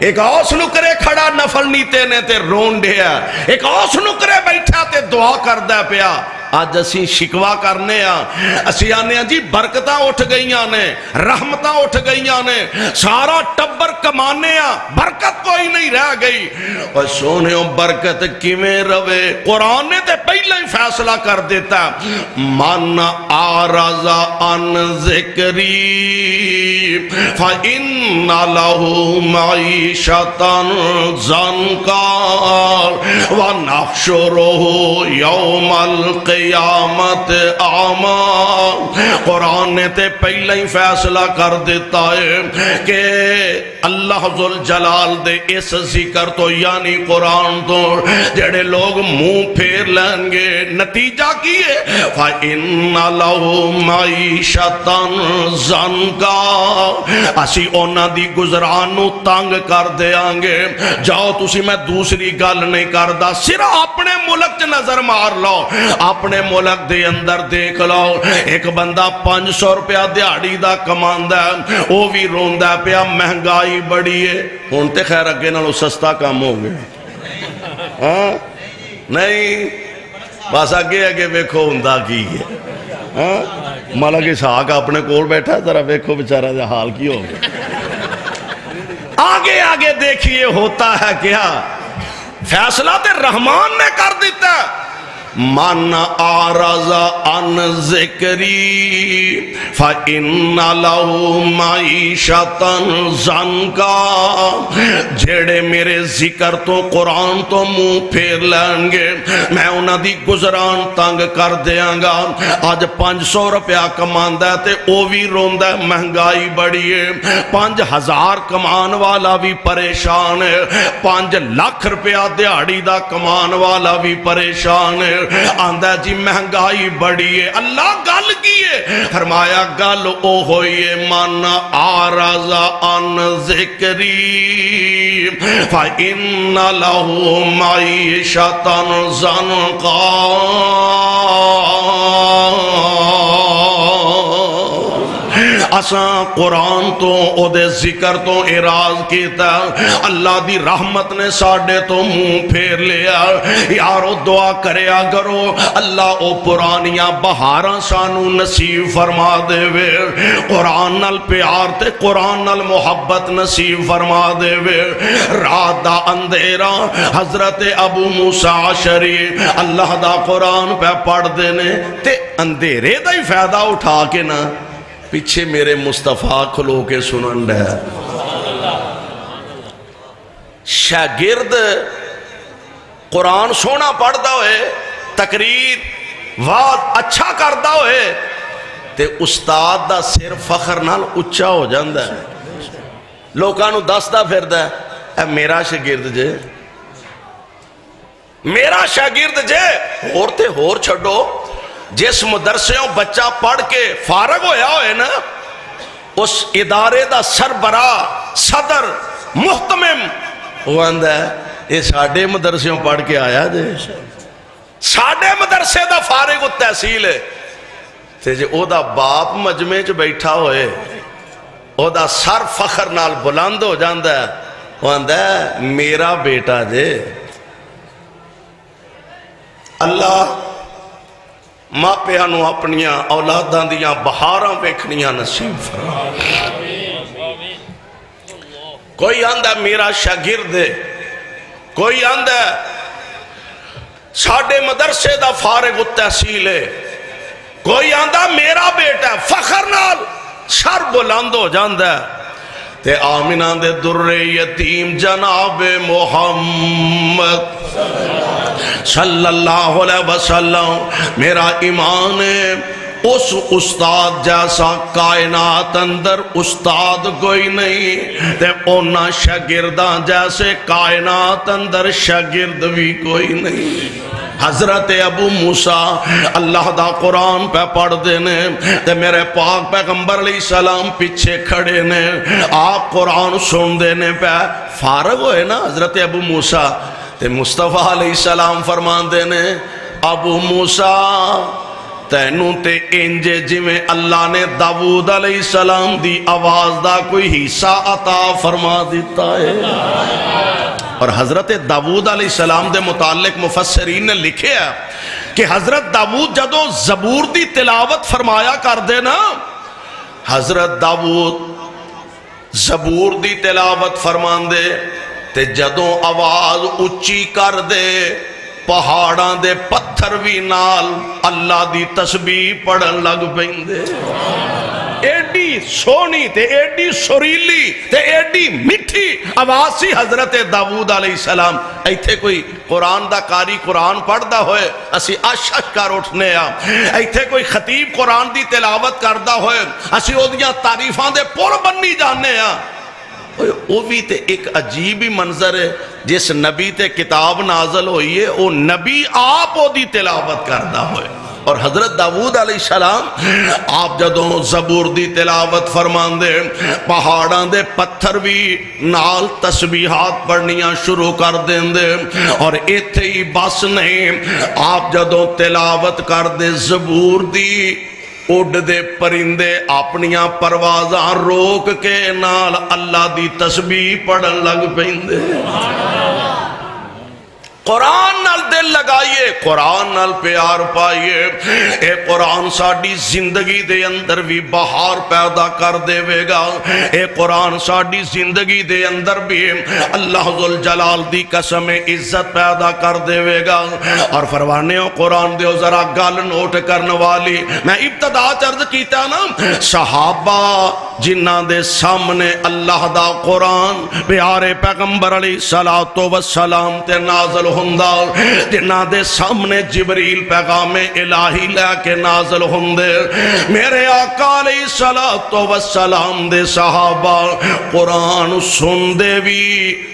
ایک اوس نکرے کھڑا نفل نیتے نے تے رون ڈیا، ایک اوس نکرے بیٹھا تے دعا کردہ پیا۔ آج اسی شکوا کرنے اسی آنے جی برکتاں اٹھ گئیاں نے، رحمتاں اٹھ گئیاں نے، سارا ٹبر کمانے برکت کوئی نہیں رہ گئی۔ اور سونے برکت کیویں روے، قرآن نے تے پہلے ہی فیصلہ کر دیتا، من اعرض عن ذکری فإن له معیشة ضنکا ونحشره یوم القیامت اعمی۔ قرآن نے تے پہلے ہی فیصلہ کر دیتا ہے کہ اللہ ذوالجلال دے اس ذکر تو یعنی قرآن تو جڑے لوگ منہ پھیر لیں گے، نتیجہ کی ہے فَإِنَّ لَهُ مَعِيشَةً ضَنْكَا، اسی اونا دی گزرانو تنگ کر دیاں گے۔ جاؤ تسی میں دوسری گل نہیں کردہ، صرف اپنے ملک چ نظر مار لو، اپنے ملک دے اندر دیکھ لو، ایک بندہ 500 روپیہ دیہڑی دا کماندا ہے، وہ بھی روندا پیا مہنگائی بڑی ہے۔ ہن تے خیر اگے نالوں سستا کام ہو گیا، ہاں نہیں بس اگے ویکھو ہوندا کی ہے، ہاں ملک اسحاق اپنے کول بیٹھا، ذرا ویکھو بیچارہ دا حال کی ہو گیا۔ آگے دیکھیے ہوتا ہے کیا، فیصلہ تے رحمان نے کر دیتا ہے۔ من اعرض عن ذکری فإن له معیشة ضنکا، جیڑے میرے ذکر تو قرآن تو منہ پھیر لیں گے میں انہاں دی گزران تنگ کر دیاں گا۔ آج 500 روپیہ کماندا ہے تے او بھی روندا ہے مہنگائی بڑی ہے، 5000 کمان والا بھی پریشان ہے، 5 لاکھ روپیہ دیہڑی دا کمان والا بھی پریشان ہے۔ آندہ جی مہنگائی بڑی ہے. اللہ گل کی ہے؟ فرمایا گل او ہوئی ہے من آرز عن ذکری فإن له معیشة ضنکا. اساں قرآن تو او دے ذکر تو اعراض کیتا، اللہ دی رحمت نے ساڑے تو منہ پھیر لیا. یارو دعا کریا کرو اللہ او پرانیاں بہاراں سانو نصیب فرما دے وے، قرآن نال پیار تے قرآن نال محبت نصیب فرما دے وے. رات دا اندھیرا حضرت ابو موسیٰ عشری اللہ دا قرآن پہ پڑھ دینے تے اندھیرے دا ہی فائدہ اٹھا کے نا پیچھے میرے مصطفیٰ کھلو کے سنن ہے. شاگرد قرآن سونا پڑھدا ہوئے، تقریر وعد اچھا کردا ہوئے تے استاد دا سر فخر نال اچھا ہو جاندہ ہے. لوکاں نو دسدا پھردا ہے اے میرا شاگرد جے، میرا شاگرد جے. اور تے ہور چھڑو، جس مدرسےوں بچہ پڑھ کے فارغ ہویا ہوئے نا، اس ادارے دا سربراہ صدر محتمم وہ آندہ ہے یہ ساڑھے مدرسےوں پڑھ کے آیا جے، ساڑھے مدرسے دا فارغ التحصیل ہے. تے جے او دا باپ مجمع چ بیٹھا ہوئے، او دا سر فخر نال بلند ہو جاندہ ہے، وہ آندہ ہے میرا بیٹا جے. اللہ ماپیاں نو اپنیاں اولاداں دیاں بہاراں ویکھنیاں نصیب فرما. کوئی آندہ میرا شاگرد ہے، کوئی آندہ ساڑھے مدرسے دا فارغ التحصیل ہے، کوئی آندہ میرا بیٹا ہے. فخر نال سر بلند ہو جاندہ ہے. تے آمینہ دے در یتیم جناب محمد صلی اللہ علیہ وسلم میرا ایمان ہے اس استاد جیسا کائنات اندر استاد کوئی نہیں، تے اونا شاگردان جیسے کائنات اندر شاگرد بھی کوئی نہیں. حضرت ابو موسیٰ اللہ دا قرآن پہ پڑھ دینے تے میرے پاک پیغمبر علیہ السلام پیچھے کھڑے نے، آپ قرآن سن دینے پہ فارغ ہوئے نا حضرت ابو موسیٰ. تے مصطفیٰ علیہ السلام فرمان دینے ابو موسیٰ تینوں تے انجے جویں اللہ نے داؤد علیہ السلام دی آواز دا کوئی حصہ عطا فرما دیتا ہے. اور حضرت داؤد علیہ السلام دے متعلق مفسرین نے لکھے ہے کہ حضرت داؤد جدو زبور دی تلاوت فرمایا کر دے نا، حضرت داؤد زبور دی تلاوت فرمان دے تے جدو آواز اچھی کر دے پہاڑاں دے پتھر بھی نال اللہ دی تسبیح پڑھن لگ پیندے. ایڈی سونی تے ایڈی سریلی تے ایڈی مٹھی آواز سی حضرت داؤد علیہ السلام. ایتھے کوئی قرآن دا قاری قرآن پڑھدا ہوئے اسی اش کر اٹھنے آ، ایتھے کوئی خطیب قرآن دی تلاوت کردا ہوئے اسی او دیاں تعریفاں دے پور بننی جاننے آ. وہ بھی تے ایک عجیب ہی منظر ہے، جس نبی تے کتاب نازل ہوئی ہے وہ نبی آپ وہ دی تلاوت کردہ ہوئے. اور حضرت داؤد علیہ السلام آپ جدوں زبور دی تلاوت فرمان دے پہاڑاں دے پتھر بھی نال تسبیحات پڑھنیاں شروع کر دیں دے. اور ایتھے ہی بس نہیں، آپ جدوں تلاوت کر دے زبور دی اڈ دے پرندے اپنیاں پروازاں روک کے نال اللہ دی تسبیح پڑھن لگ پیندے. قرآن نال دل لگائیے، قرآن نال پیار پائیے. اے قرآن ساڑی زندگی دے اندر بھی بہار پیدا کر دے وے گا. اے قرآن ساڑی زندگی دے اندر بھی اللہ ذوالجلال دی قسم عزت پیدا کر دے وے گا. اور فروانے قرآن دے ذرا گل نوٹ کرنے والی میں ابتدا چرد کیتا نا، صحابہ جنہ دے سامنے اللہ دا قرآن پیارے پیغمبر علیہ السلام تے نازل ہوندا جنہاں دے سامنے جبریل پیغام الہی لے کے نازل ہوندے میرے آقا علیہ الصلوۃ والسلام دے صحابہ قرآن سندے بھی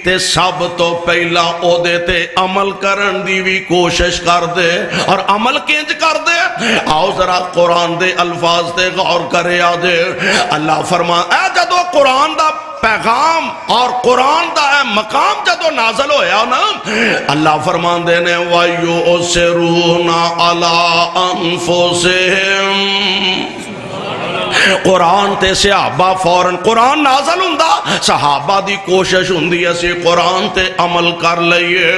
تے سب تو پہلا او دے تے عمل کرن دی بھی کوشش کر دے اور عمل کینج کر دے آؤ ذرا قرآن دے الفاظ تے غور کرے آدے اللہ فرما اے جدو قرآن دا پیغام اور قرآن دا اے مقام جدو نازل ہویا نا اللہ فرمان دینے وَيُؤْسِرُونَ عَلَىٰ أَنفُسِهِمْ قرآن تے صحابہ فوراً قرآن نازل ہوندا صحابہ دی کوشش ہوندی اسی قرآن تے عمل کر لئیے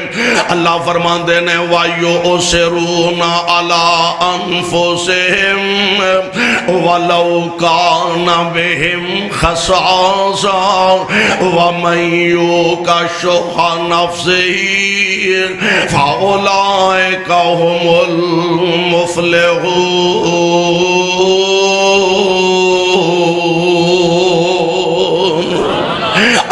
اللہ فرمان دینے وَيُؤْسِرُونَ عَلَىٰ أَنفُسِهِمْ وَلَوْ كَانَ بِهِمْ خَصَاصَةٌ وَمَن يُوقَ شُحَّ نَفْسِهِ فَأُولَٰئِكَ هُمُ الْمُفْلِحُونَ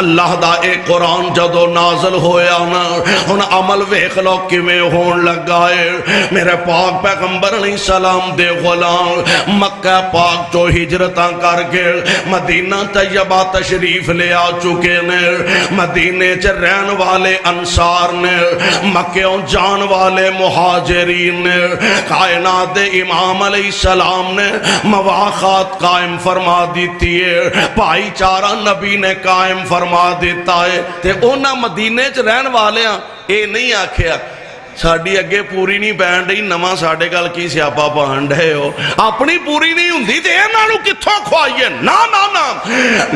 اللہ دا اے قرآن جدو نازل ہویا نا ہن عمل ویکھ لو کیویں ہون لگا ہے میرے پاک پیغمبر علیہ السلام دے غلام مکہ پاک تو ہجرتاں کر کے مدینہ طیبہ تشریف لے آ چکے نے مدینے چ رہن والے انصار نے مکیوں جان والے مہاجرین نے کائنات دے امام علیہ السلام نے مواخات قائم فرما دیتی ہے بھائی چارہ نبی نے قائم فرما دیتا ہے تے اونا مدینے چ رہن والے ہیں اے نہیں آکھیا ساڑی اگے پوری نہیں بین رہی نواں ساڑے گل کی سیاپا پہن رہے ہو اپنی پوری نہیں ہوندی تے اے نالو کتھوں کھوائیے نا نا نا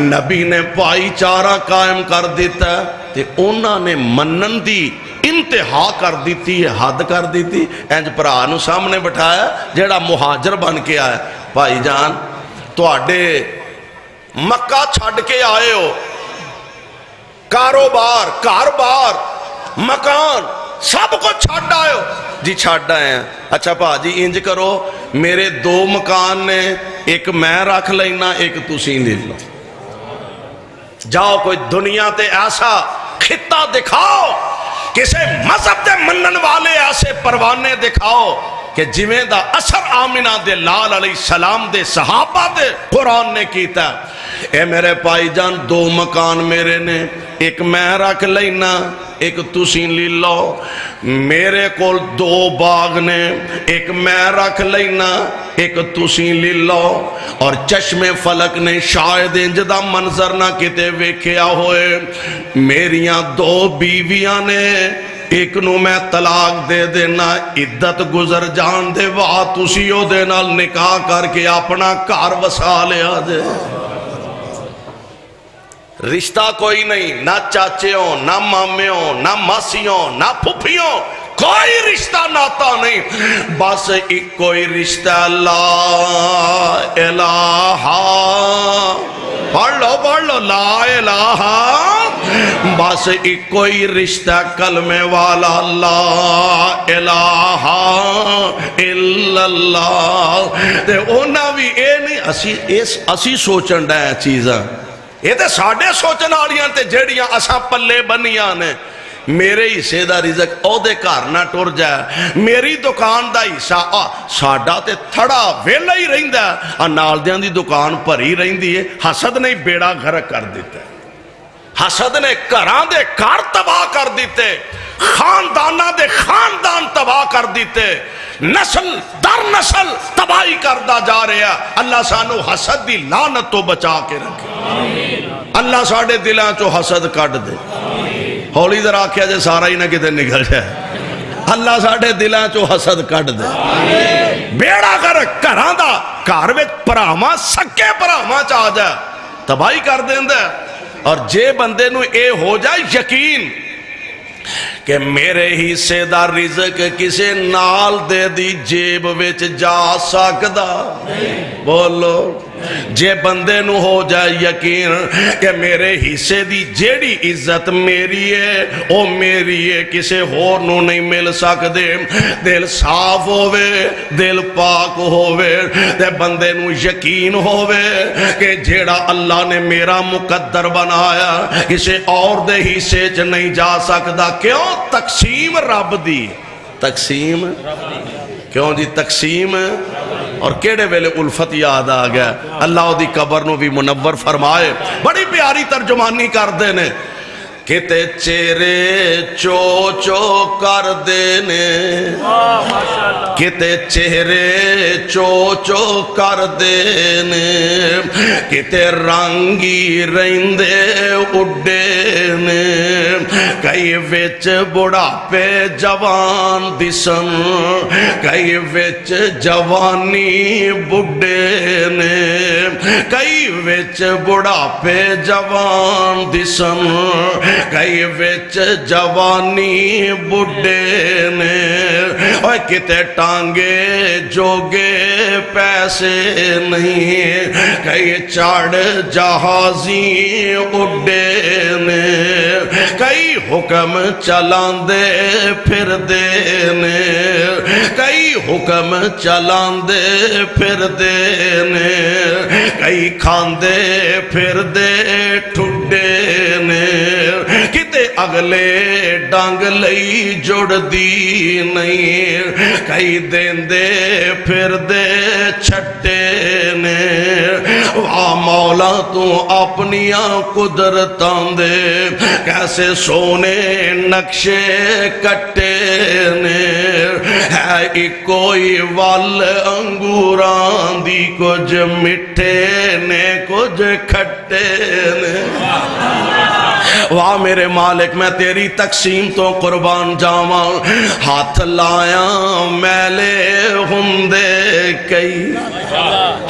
نبی نے بھائی چارہ قائم کر دیتا ہے تے اونا نے منن دی انتہا کر دیتی ہے حد کر دیتی اینج پرانو سامنے بٹھایا جیڑا مہاجر بن کے آیا بھائی جان تو آڈے مکہ چھڑ کے آئے ہو کاروبار کاربار مکان سب کو چھڑ آئے ہو جی چھڑ آئے ہیں اچھا پاجی انج کرو میرے دو مکان نے ایک میں رکھ لینا ایک تسی لے لو جاؤ کوئی دنیا تے ایسا خطہ دکھاؤ کسے مذہب دے منن والے ایسے پروانے دکھاؤ کہ جویں دا اثر آمنہ دے لال علیہ السلام دے صحابہ دے قرآن نے کیتا اے میرے پائی جان دو مکان میرے نے ایک میں رکھ لینا ایک تسین لی لو میرے کول دو باغ نے ایک میں رکھ لینا ایک تسین لی لو اور چشم فلک نے شاید انجدہ منظر نہ کتے ویکھیا ہوئے میریاں دو بیویاں نے ایک نو میں طلاق دے دینا عدت گزر جان دے وہاں تسیو دے نال نکاح کر کے اپنا کار وسا لے آدے رشتہ کوئی نہیں نہ چاچیوں نہ مامیوں نہ ماسیوں نہ پھپھیوں کوئی رشتہ ناتا نہیں بس ایک کوئی رشتہ لا الہ پڑھ لو لا الہ بس ایک کوئی رشتہ کلمے والا لا الہ الا اللہ تے اونا بھی اے نہیں اسی سوچن ڈائیں چیزاں یہ تے ساڑھے سوچن آڑیاں تے جیڑیاں اساں پلے بنیاں نے میرے حصے دا رزق او دے گھر نہ ٹر جائے میری دکان دا حصہ ساڑھا تے تھڑا ویلا ہی رہندا ہے نال دیاں دی دکان بھری رہندی ہے حسد نے بیڑا غرق کر دیتا ہے حسد نے گھراں دے گھر تباہ کر دیتے خاندانہ دے خاندان تباہ کر دیتے نسل در نسل تباہی کردہ جا رہا اللہ سانو حسد دی لعنت تو بچا کے رکھے اللہ ساڑھے دلاں چو حسد کٹ دے ہولی در آکھیا جے سارا ہی نہ کتے نکل جائے اللہ ساڑھے دلاں چو حسد کٹ دے بیڑا کر کراں دا کارویت پراما سکے پراما چاہ جائے تباہی کر دیں دے اور جے بندے نو اے ہو جائے یقین کہ میرے حصے دا رزق کسے نال دے دی جیب وچ جا سکدا بولو جے بندے نو ہو جائے یقین کہ میرے حصے دی جیڑی عزت میری ہے او میری ہے، کسے ہور نو نہیں مل سکدے۔ دل صاف ہووے، دل پاک ہووے تے بندے نو یقین ہووے کہ جیڑا اللہ نے میرا مقدر بنایا کسے اور دے حصے چ نہیں جا سکدا۔ کیوں؟ تقسیم رب دی، تقسیم کیوں جی تقسیم۔ اور کیڑے ویلے الفت یاد آ گیا، اللہ دی قبر نو بھی منور فرمائے۔ بڑی پیاری ترجمانی کر دینے، کتے چہرے چو چو کر دینے، کتے چہرے چو چو کر دینے، کتے رنگی رہندے اڈینے، کئی وچ بڑھاپے جوان دسن، کئی وچ جوانی بڈھے نے، کئی وچ بڑھاپے جوان دسن، کئی وچ جوانی بڈھے نے، اور کتے ٹانگے جوگے پیسے نہیں، کئی چڑھ جہازی اڈے نے، کئی حکم چلاندے پھر دینے، کئی حکم چلاندے پھر دینے، کئی کھاندے پھر دے ٹھڈے نے، کتے اگلے ڈانگ لئی جڑ دی نہیں، کئی دیندے پھر دے چھٹے نے، واہ مولا تو اپنیاں قدرتاں دے کیسے سونے نقشے کٹے نے، ہے کوئی وال انگوراں دی کچھ مٹھے نے کچھ کھٹے نے۔ واہ میرے مالک میں تیری تقسیم تو قربان جاواں، ہاتھ لایاں میلے ہندے کئی،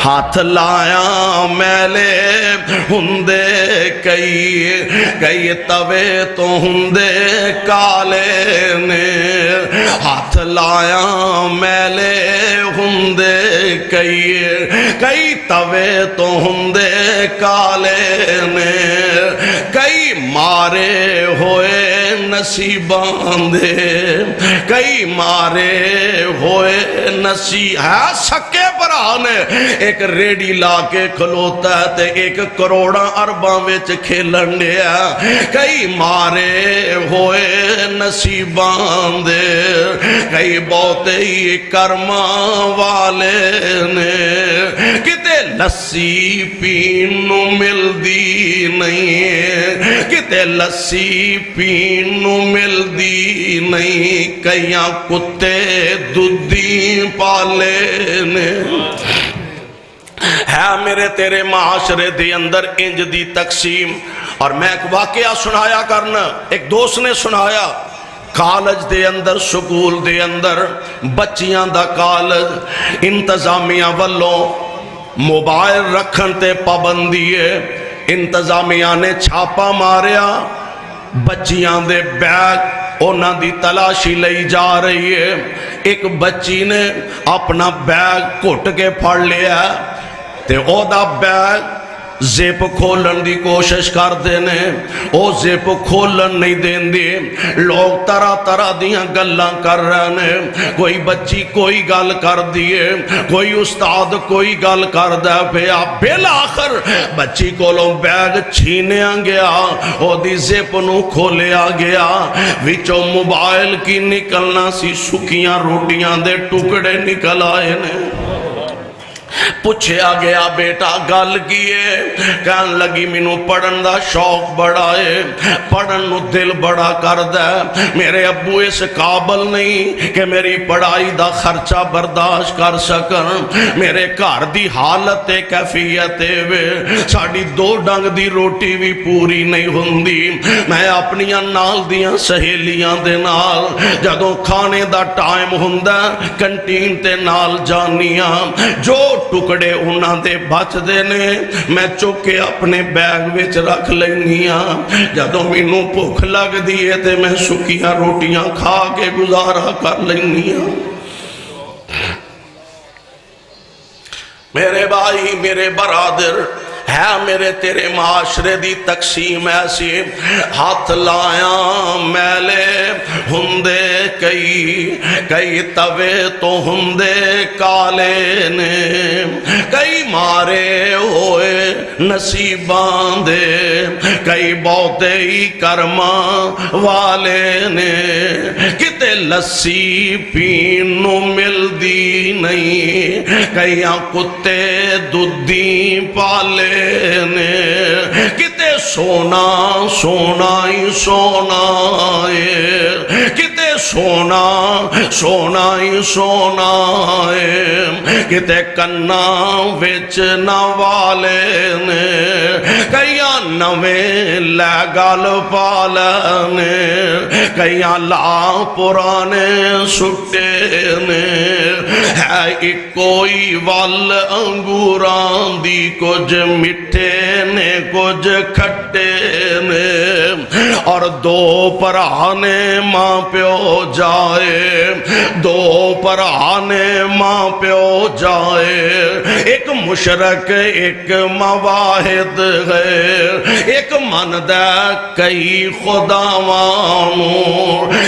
ہاتھ لایاں میلے ہندے کئی، کئی توے تو ہندے کالے نے، ہاتھ لایاں میلے ہندے کئی، کئی توے تو ہندے کالے نے، کئی مارے ہوئے نصیبان دے، کئی مارے ہوئے نصیب ہے سکے برانے، ایک ریڈی لا کے کھلوتا ہے تے ایک کروڑاں ارباں وچ کھیلن دیا، کئی مارے ہوئے نصیبان دے، کئی بہتے ہی کرماں والے نے، کتے لسی پینو مل دی نہیں، کتے لسی پینو مل دی نہیں، کئیاں کتے دودھی پالے نے۔ ہے میرے تیرے معاشرے دے اندر انج دی تقسیم۔ اور میں ایک واقعہ سنایا کرنا، ایک دوست نے سنایا، کالج دے اندر سکول دے اندر بچیاں دا کالج انتظامیہ والوں موبائل رکھن تے پابندی ہے، انتظامیہ نے چھاپا ماریا، بچیاں دے بیگ اونا دی تلاشی لئی جا رہی ہے، ایک بچی نے اپنا بیگ گھٹ کے پھڑ لیا تے او دا بیگ زیپ کھولن دی کوشش کر دینے، او زیپ کھولن نہیں دین دی، لوگ طرح طرح دیاں گلاں کر رہنے، کوئی بچی کوئی گل کر دیئے، کوئی استاد کوئی گل کر دے پیا، بالآخر بچی کولوں بیگ چھینیا گیا، او دی زیپ نو کھولیا گیا، وچوں موبائل کی نکلنا سی سکیاں روٹیاں دے ٹکڑے نکل آئے نے۔ پوچھے گیا بیٹا گل کیے، کہن لگی مینوں پڑھن دا شوق بڑا ہے، پڑھن نو دل بڑا کر دے، میرے ابو اس قابل نہیں کہ میری پڑھائی دا خرچہ برداشت کر سکن، میرے گھر دی حالت کیفیت وے، ساڈی 2 ڈنگ دی روٹی بھی پوری نہیں ہوندی، میں اپنیاں نال دیاں سہیلیاں دے نال جدوں کھانے دا ٹائم ہوندا کنٹین تے نال جانیاں، جو ٹکڑے انہاں دے بچ دینے میں چکے اپنے بیگ وچ رکھ لینیاں، جدوں مینوں بھوک لگ دیئے تے میں سکیاں روٹیاں کھا کے گزارا کر لینیاں۔ میرے بھائی میرے برادر ہے میرے تیرے معاشرے دی تقسیم ایسی ہاتھ لایا میلے ہندے کئی توے تو ہندے کالے نے کئی مارے ہوئے نصیباں دے کئی بہتے ہی کرماں والے نے کتے لسی پین نو مل دی نہیں کئیاں کتے دودھی پالے نے کتے سونا سونا ہی سونا ہے کتے سونا سونا ہی سونا ہے کتے کنا وچ نہ والے نے کئیاں نویں لے گل پالنے کئیاں لا پرانے سٹے نے ہے ایک کوئی ول انگوراں دی کچھ مٹھے نے کچھ کھٹے نے اور دو پرانے ماں پیو جائے دو پرانے ماں پیو جائے ایک مشرک ایک مواحد ہے ایک مندہ کئی خداوانوں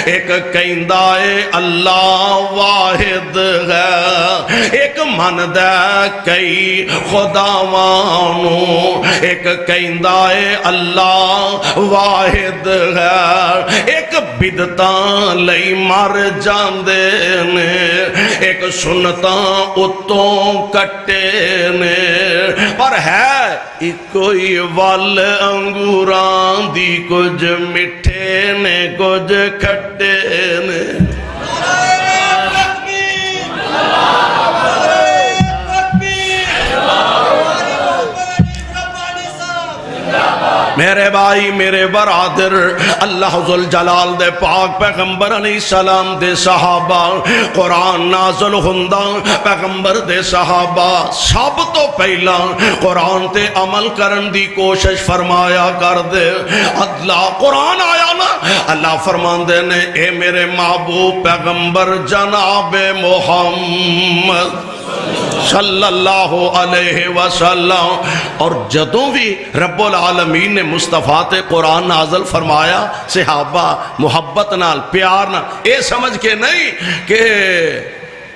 ایک کہندائے اللہ واحد ہے ایک مندہ کئی خداوانوں ایک کہندائے اللہ واحد ہے ایک بدتاں لئی مر جاندے نے ایک سنتاں اتوں کٹے نے پر ہے ایک کوئی ول انگوراں دی کچھ مٹھے نے کچھ کھٹے نے میرے بھائی میرے برادر اللہ ذوالجلال دے پاک پیغمبر علیہ السلام دے صحابہ قرآن نازل ہوندا پیغمبر دے صحابہ سب تو پہلا قرآن تے عمل کرن دی کوشش فرمایا کر دے اللہ قرآن آیا نا اللہ فرماندے نے اے میرے محبوب پیغمبر جناب محمد صلی اللہ علیہ وسلم اور جدوں بھی رب العالمین نے مصطفیٰ تے قرآن نازل فرمایا صحابہ محبت نال پیار نال اے سمجھ کے نہیں کہ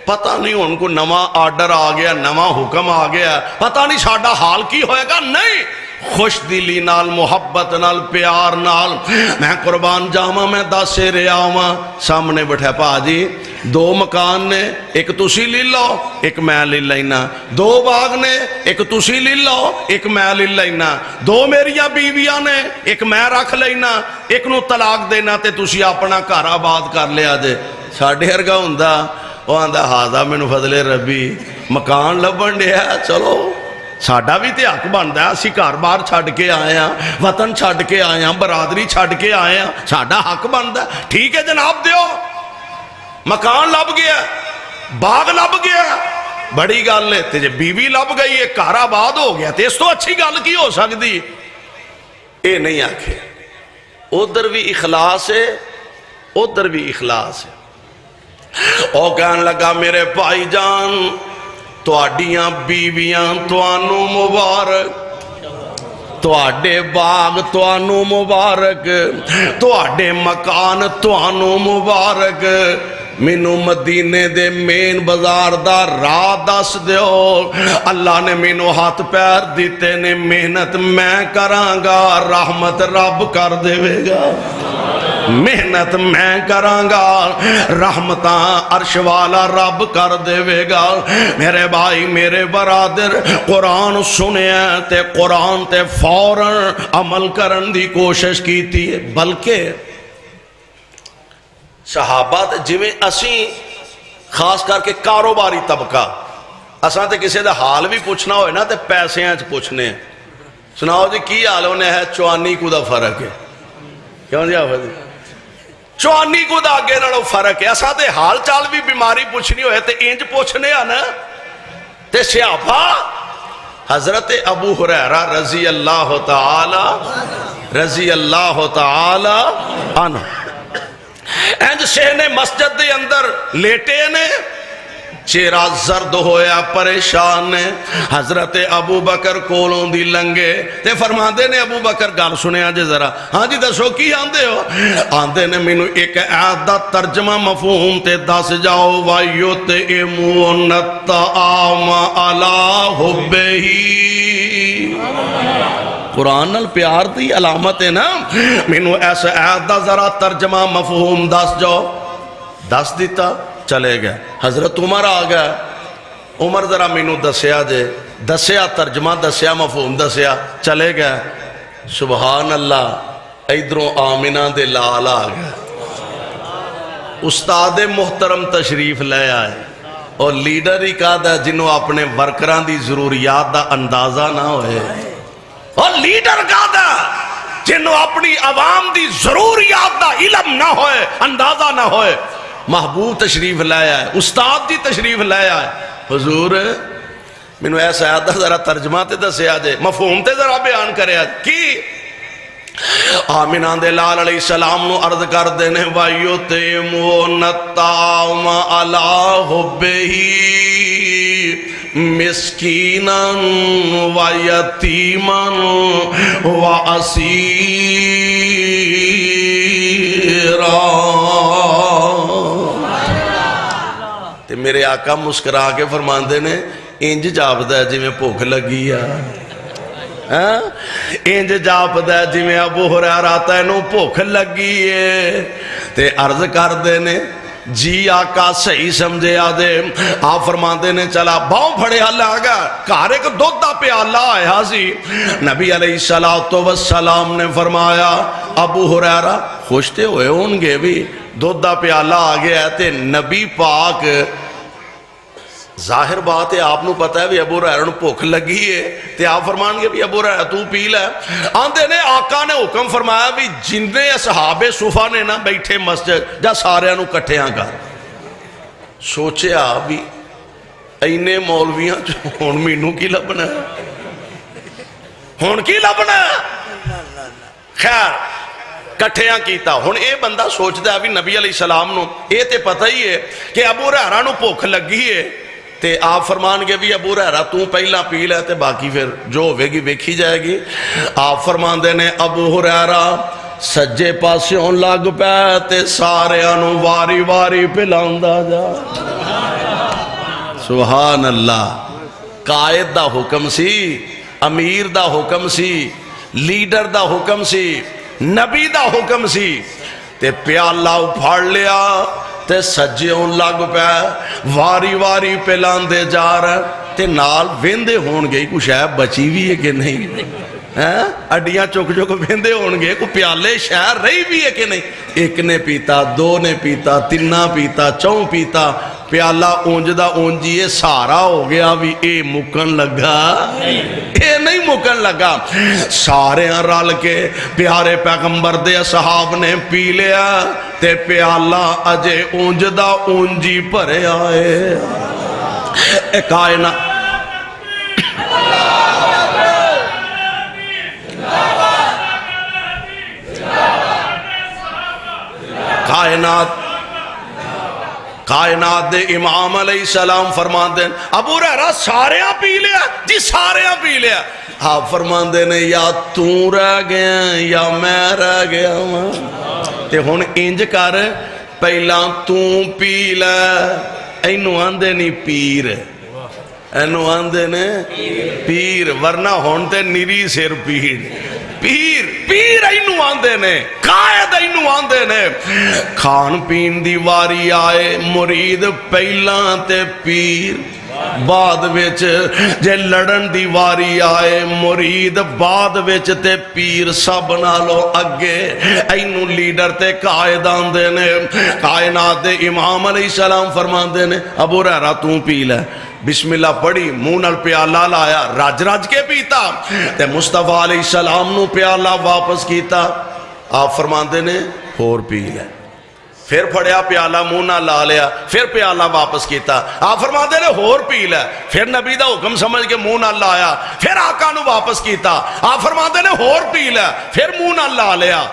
پتہ نہیں ان کو نواں آرڈر آ گیا نواں حکم آ گیا پتہ نہیں ساڈا حال کی ہوئے گا نہیں خوش دلی نال محبت نال پیار نال میں قربان جاواں میں دسے رہا ہاں سامنے بیٹھا پا جی دو مکان نے ایک تسی لے لو ایک میں لے لینا دو باغ نے ایک تسی لے لو ایک میں لے لینا دو میریاں بیویاں نے ایک میں رکھ لینا ایک نو طلاق دینا تے تسی اپنا گھر آباد کر لیا جے ساڈے ورگا ہوندا وہ آندا ہاذا مینوں فضل ربی مکان لبن دیا چلو ساڈا بھی تے حق بندا ہے اسی گھر بار چھڈ کے آئے ہاں وطن چھڈ کے آئے ہاں برادری چھڈ کے آئے ہاں ساڈا حق بندا ہے ٹھیک ہے جناب دیو مکان لب گیا باغ لب گیا بڑی گل ہے تے جے بیوی لب گئی ہے گھر آباد ہو گیا تے اس تو اچھی گل کی ہو سکتی اے نہیں آکھے ادھر بھی اخلاص ہے ادھر بھی اخلاص ہے او کہن لگا میرے بھائی جان تواڈیاں بیویاں توانوں مبارک تواڈے باغ توانوں مبارک تواڈے مکان توانوں مبارک مینوں مدینے دے مین بازار دا راہ دس دیو اللہ نے مینوں ہاتھ پیر دیتے نے محنت میں کراں گا رحمت رب کر دے گا محنت میں کراں گا رحمتاں عرش والا رب کر دے گا میرے بھائی میرے برادر قرآن سنیا تے قرآن تے فوراً عمل کرن دی کوشش کیتی ہے بلکہ صحابہ جویں اسی خاص کر کے کاروباری طبقہ اساں تے کسی دا حال بھی پوچھنا ہوئے نا تے پیسیاں چ پوچھنے سناؤ جی کی حال ہونے ہے چوانی کو دا فرق ہے کیوں جی آفا جی چوانی کو دا آگے نالوں فرق ہے اساں تے حال چال بھی بیماری پوچھنی ہوئے تے انج پوچھنے آ نا تے صحابہ حضرت ابو ہریرہ رضی اللہ تعالی عنہ اینج شہنے مسجد دے اندر لیٹے نے چہرہ زرد ہویا پریشان نے حضرت ابو بکر کولوں دی لنگے تے فرما دے نے ابو بکر گال سنے آجے ذرا ہاں جی دسو کی آندے ہو آندے نے مینو ایک آیت دا ترجمہ مفہوم تے دس جاؤ وَيُطْعِمُونَ الطَّعَامَ عَلَىٰ حُبِّهِ قرآن نال پیار دی علامت ہے نا مینو ایسا آیت دا ذرا ترجمہ مفہوم دس جاؤ دس دیتا چلے گئے حضرت عمر آ گیا عمر ذرا مینو دسیا جے دسیا ترجمہ دسیا مفہوم دسیا چلے گئے سبحان اللہ ادھروں آمنہ دے لال آ گیا استاد محترم تشریف لے آئے اور لیڈر ہی کہا دا جنہوں اپنے ورکران دی ضروریات دا اندازہ نہ ہوئے اور لیڈر کہا دا جنہوں اپنی عوام دی ضروریات دا علم نہ ہوئے اندازہ نہ ہوئے محبوب تشریف لائے آئے استاد جی تشریف لائے آئے حضور میں نے ایسا آیت ذرا ترجمہ تے دسے آجے مفہوم تے ذرا بیان کرے آج کی آمینہ دے لال علیہ السلام نو عرض کر دینے وَيُطْعِمُونَ الطَّعَامَ عَلَىٰ حُبِّهِ مِسْكِينًا وَيَتِيمًا وَأَسِيرًا میرے آقا مسکرا کے فرماندے نے انج جاپدا ہے جی میں بھوک لگی ہے انج جاپدا ہے جی میں ابو ہریرہ تینوں بھوک لگی ہے تے عرض کر دینے جی آقا صحیح سمجھے آدھے آپ فرماندے نے چلا باؤں پھڑے اللہ آگا کارے کو دودھا پہ اللہ آیا سی نبی علیہ السلام نے فرمایا ابو ہریرہ خوشتے ہوئے ہونگے بھی دودھا پہ اللہ آگے آتے نبی پاک ظاہر بات ہے آپ نو پتہ ہے بھی ابو ہریرہ نو بھوک لگی ہے تے آپ فرمان گے بھی ابو ہریرہ تو پی لے آندے نے آقا نے حکم فرمایا بھی جننے اصحاب صفا نے نا بیٹھے مسجد جا سارے نو کٹھیاں کر سوچے آپ بھی اینے مولویاں ہون مینوں کی لبنا ہے ہون کی لبنا ہے خیر کٹھیاں کیتا ہون اے بندہ سوچتا ہے بھی نبی علیہ السلام نو اے تے پتہ ہی ہے کہ ابو ہریرہ نو بھوک لگی ہے تے آپ فرمان گے بھی ابو ہریرہ تو پہلا پی لے تے باقی پھر جو ہوئے گی ویکھی جائے گی آپ فرمان دینے ابو ہریرہ سجے پاسیوں لگ پہ تے سارے انو واری واری پلاؤندا جا سبحان اللہ قائد دا حکم سی امیر دا حکم سی لیڈر دا حکم سی نبی دا حکم سی تے پیالہ اپھاڑ لیا تے سجیوں لگ پہ واری واری پلان دے جا رہا تے نال ویندے ہون گئی کچھ ہے بچی بھی ہے کہ نہیں اڈیاں چک چک ویندے ہون گے کو پیالے شہر رہی بھی ہے کہ نہیں ایک نے پیتا دو نے پیتا تینہ پیتا چون پیتا پیالہ اونجدہ اونجیے سارا ہو گیا بھی اے مکن لگا اے نہیں مکن لگا سارے رل کے پیارے پیغمبر دے صحاب نے پی لیا تے پیالہ اجے اونجدہ اونجی پرے آئے اے کائنہ کائنات دے امام علیہ السلام فرمان دیں ابو ہریرہ ساریاں پی لیا جی ساریاں پی لیا آپ فرمان دیں یا تو رہ گیا یا میں رہ گیا تے ہون انج کر پہلا تو پی لے اینو آندے نہیں پیر اینو آندے نے پیر ورنہ ہون تے نیری سیر پیر پیر پیر اینو آندے نے قائد اینو آندے نے کھان پین دی واری آئے مرید پہلا تے پیر بعد وچ جے لڑن دی واری آئے مرید بعد وچ تے پیر سب نالو اگے اینو لیڈر تے قائد آندے نے کائنات دے امام علیہ السلام فرمان دے نے ابو ہریرہ تو پی لے بسم اللہ پڑھی مونل پیالہ لایا راج راج کے پیتا تے مصطفیٰ علیہ السلام نو پیالہ واپس کیتا آپ فرمان دے نے اور پی لے پھر پھڑیا پیالہ مونہ لا لیا پھر پیالہ واپس کیتا آپ فرما دے رہے ہور پی لے پھر نبی دا حکم سمجھ کے مونہ لایا پھر آقا نو واپس کیتا آپ فرما دے رہے ہور پی لے پھر مونہ لا لیا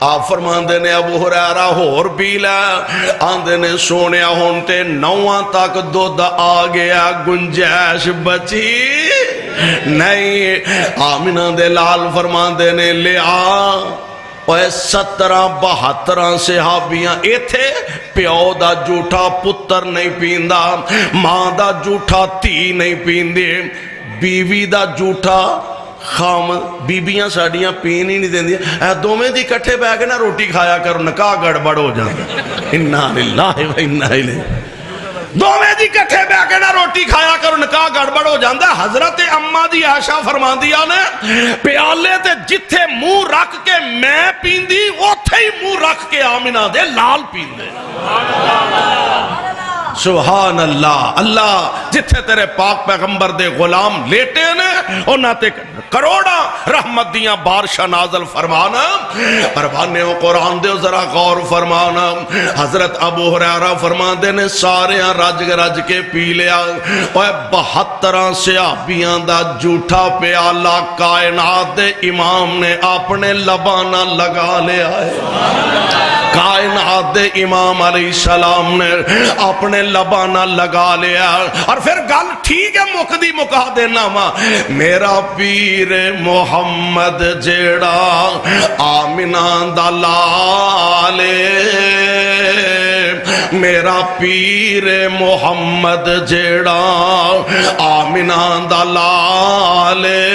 آپ فرماندے نے ابو ہریرہ ہور پی لے، آندے نے سونیا ہون تے 9 تک دودھ آ گیا، گنجائش بچی نہیں۔ آمنہ دے لال فرماندے نے لے آ، اوہ 17-72 صحابیاں ایتھے پیو دا جھوٹا پتر نہیں پیندا، ماں دا جھوٹا تھی نہیں پیندے، بیوی دا جھوٹا خام بیبیاں ساڑیاں پین ہی نہیں دیں دیا، اے دومیں دی کٹھے بے کے نہ روٹی کھایا کرو، نکاح گڑبڑ ہو جاتا، انہا للہ و انہا الیہ، دومیں دی کٹھے بے کے نہ روٹی کھایا کرو، نکاح گڑبڑ ہو جاتا ہے۔ حضرت اماں دی عائشہ فرمان دیا نے پیالے تے جتھے منہ رکھ کے میں پیندی اوتھے ہی منہ رکھ کے آمنہ دے لال پیندے۔ سبحان اللہ، اللہ جتھے تیرے پاک پیغمبر دے غلام لیٹے نے انہاں تے کروڑا رحمت دیاں بارشاں نازل فرمانا۔ پروانے و قرآن دے ذرا غور فرمانا۔ حضرت ابو ہریرہ فرمان دے نے ساریاں رج رج کے پی لیا، اوہ 72 صحابیاں دا جھوٹا پیالہ کائنات دے امام نے اپنے لبانہ لگا لیا ہے، کائنات دے امام علیہ السلام نے اپنے لبانہ لگا لیا، اور پھر گل ٹھیک ہے مکدی مکا دینا ماں، میرا پیر محمد جیڑا آمنہ دا لالے، میرا پیر محمد جیڑا آمنہ دا لالے،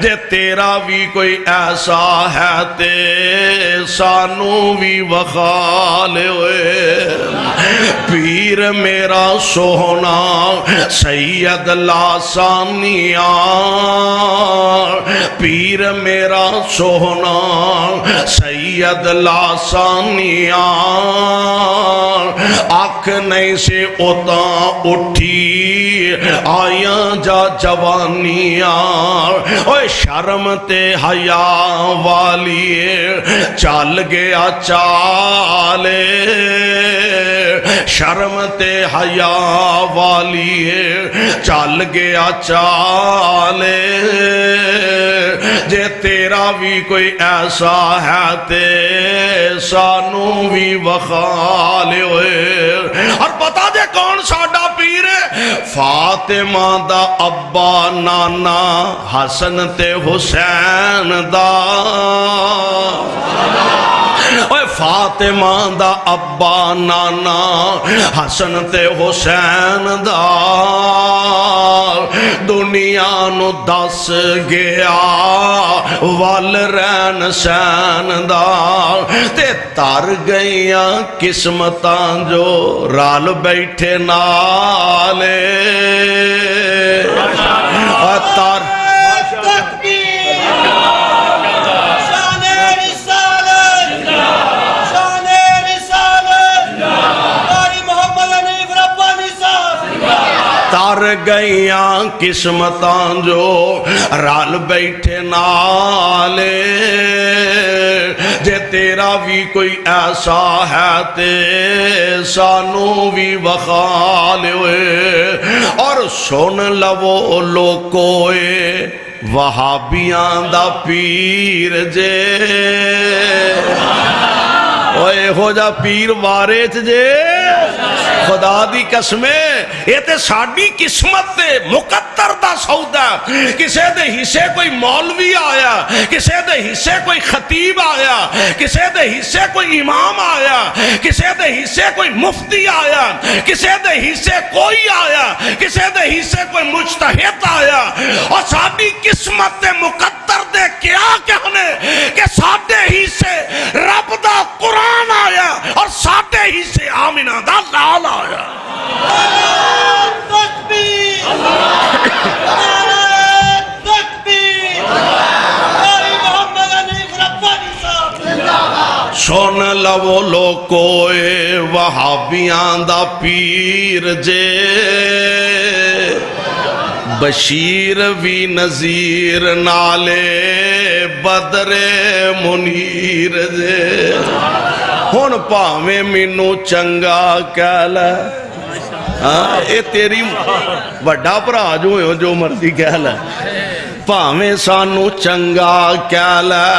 جے تیرا بھی کوئی ایسا ہے تے سانو بھی وخالے ہوئے، پیر میرا سونا سید لاسانیاں، پیر میرا سونا سید لاسانیاں، آنکھ نہیں سے اتاں اٹھی آیاں جا جوانیاں، اوہ شرم تے حیا والی چل گیا چالے، شرم تے حیا والی چل گیا چالے، جے تیرا بھی کوئی ایسا ہے تے سانو بھی وخالے ہوئے۔ اور بتا دے کون ساڈا پیر ہے؟ فاطمہ دا ابا نانا حسن تے حسین دا، اوہ فاطمہ دا ابا نانا حسن تے حسین دا، دنیا نو دس گیا وال رین سین دا، تے تر گئیاں قسمتاں جو رال بیٹھے نالے، تر تر گئیاں قسمتاں جو رال بیٹھے نالے، جے تیرا بھی کوئی ایسا ہے تے سانو بھی وخالے ہوئے۔ اور سن لو لوکوئے وہابیاں دا پیر جے، اوئے ہو جا پیر وارے جے، خدا دی قسمیں یہ تے ساڑی قسمت تے مقدر دا سودا، کسے دے حصے کوئی مولوی آیا، کسے دے حصے کوئی خطیب آیا، کسے دے حصے کوئی امام آیا، کسے دے حصے کوئی مفتی آیا، کسے دے حصے کوئی آیا، کسے دے حصے کوئی مجتہد آیا، اور ساڑی قسمت تے مقدر دے کیا کہنے کہ ساڑے حصے رب دا قرآن آیا، اور ساڑے حصے آمنہ دا لال آیا۔ تکبیر تکبیر، محمد حنیف ربانی صاحب سن لو لوکوئے وہابیاں دا پیر جے، بشیر وی نذیر نالے بدر منیر جے، ہن پاویں مینوں چنگا کہہ لے، اے تیری وڈا بھرا جو ہوئے جو مرضی کہہ لے، پاویں سانو چنگا کہہ لے،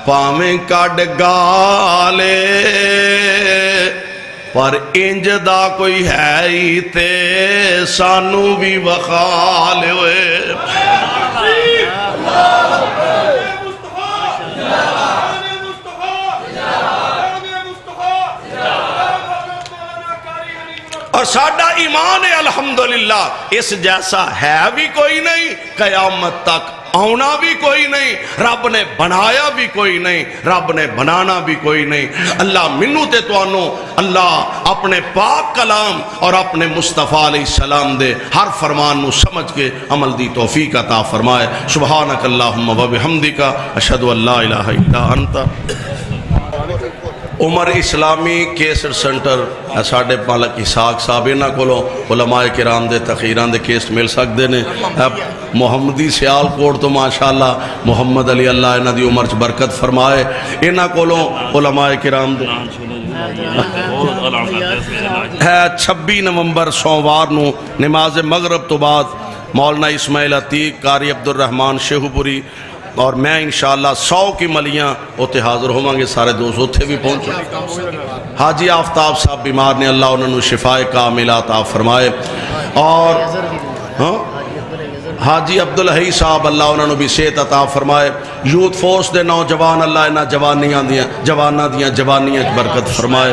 پاویں کڈ گالے پر انج دا کوئی ہے ہی تے سانو بھی وخا لے ہوئے اور ساڈا ایمان ہے الحمدللہ اس جیسا ہے بھی کوئی نہیں، قیامت تک آنا بھی کوئی نہیں، رب نے بنایا بھی کوئی نہیں، رب نے بنانا بھی کوئی نہیں۔ اللہ منو تے توانو اللہ اپنے پاک کلام اور اپنے مصطفیٰ علیہ السلام دے ہر فرمان نو سمجھ کے عمل دی توفیق عطا فرمائے۔ سبحانک اللہم و بحمدک، اشہد ان لا الہ الا انت۔ عمر اسلامی کیسٹ سنٹر ساڑھے مالک اسحاق صاحب انہاں کولوں علماء کرام دے تقریراں دے کیسٹ مل سکدے نے۔ محمدی سیال کوٹ تو ماشاءاللہ محمد علی اللہ انہاں دی عمر چ برکت فرمائے۔ انہاں کولوں علماء کرام دے 26 نومبر سوموار نو نماز مغرب تو بعد مولانا اسماعیل عتیق قاری عبدالرحمن شیخو پوری اور میں انشاءاللہ 100 کی ملیاں ہوتے حاضر ہوں گے، سارے دوست ہوتے بھی پہنچے۔ حاجی آفتاب صاحب بیمار نے، اللہ انہوں نے شفاء کاملہ عطا فرمائے، اور حاجی عبدالحی صاحب اللہ انہوں نے بھی صحت عطا فرمائے۔ یوتھ فورس دے نوجوان اللہ انہاں جوانیاں جوانیاں برکت فرمائے۔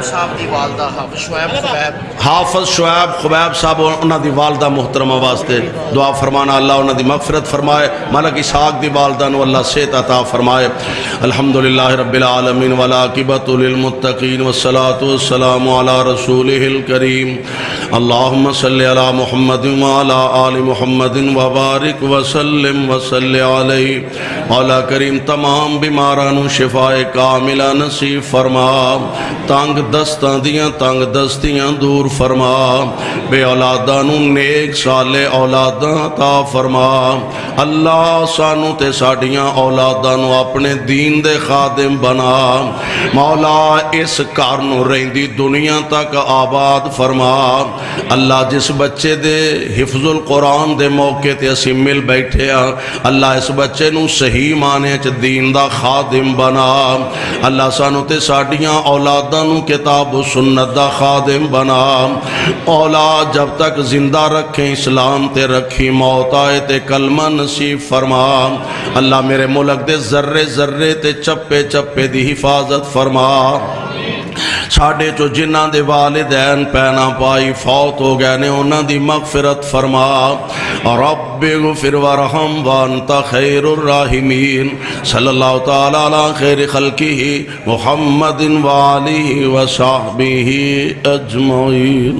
حافظ شعیب خبیب صاحب انہاں دی والدہ محترمہ واسطے دعا فرمانا، اللہ انہاں دی مغفرت فرمائے۔ ملک اسحاق دی والدہ نو اللہ صحت عطا فرمائے۔ الحمدللہ رب العالمین والعاقبۃ للمتقین والصلاۃ والسلام علی رسولہ الکریم، اللہم صلی علی محمد وعلی آل محمد وبارک وسلم وصلی علیہ مولا کریم تمام بیمارانو شفاء کاملہ نصیب فرما، تنگ دستاں دیاں تنگ دستیاں دور فرما، بے اولادانو نیک صالح اولاداں عطا فرما۔ اللہ سانو تے ساڑیاں اولادانو اپنے دین دے خادم بنا، مولا اس کارنو رہندی دنیا تک آباد فرما۔ اللہ جس بچے دے حفظ القرآن دے موقع تے اسی مل بیٹھے ہیں، اللہ اس بچے نو صحیح معنی چ دین دا خادم بنا۔ اللہ سانو تے ساڑیاں اولاداں نو کتاب و سنت دا خادم بنا۔ اولاد جب تک زندہ رکھیں اسلام تے رکھی، موت آئے تے کلمہ نصیب فرما۔ اللہ میرے ملک دے ذرے ذرے تے چپے چپے دی حفاظت فرما۔ ساڑھے جو جنہاں دے والدین پینا پائی فوت ہو گئے نے انہاں دی مغفرت فرما۔ رب اغفر ورحم وانت خیر الراحمین، صلی اللہ تعالی علی خیر خلقہ محمد وآلہ وصحبہ اجمعین۔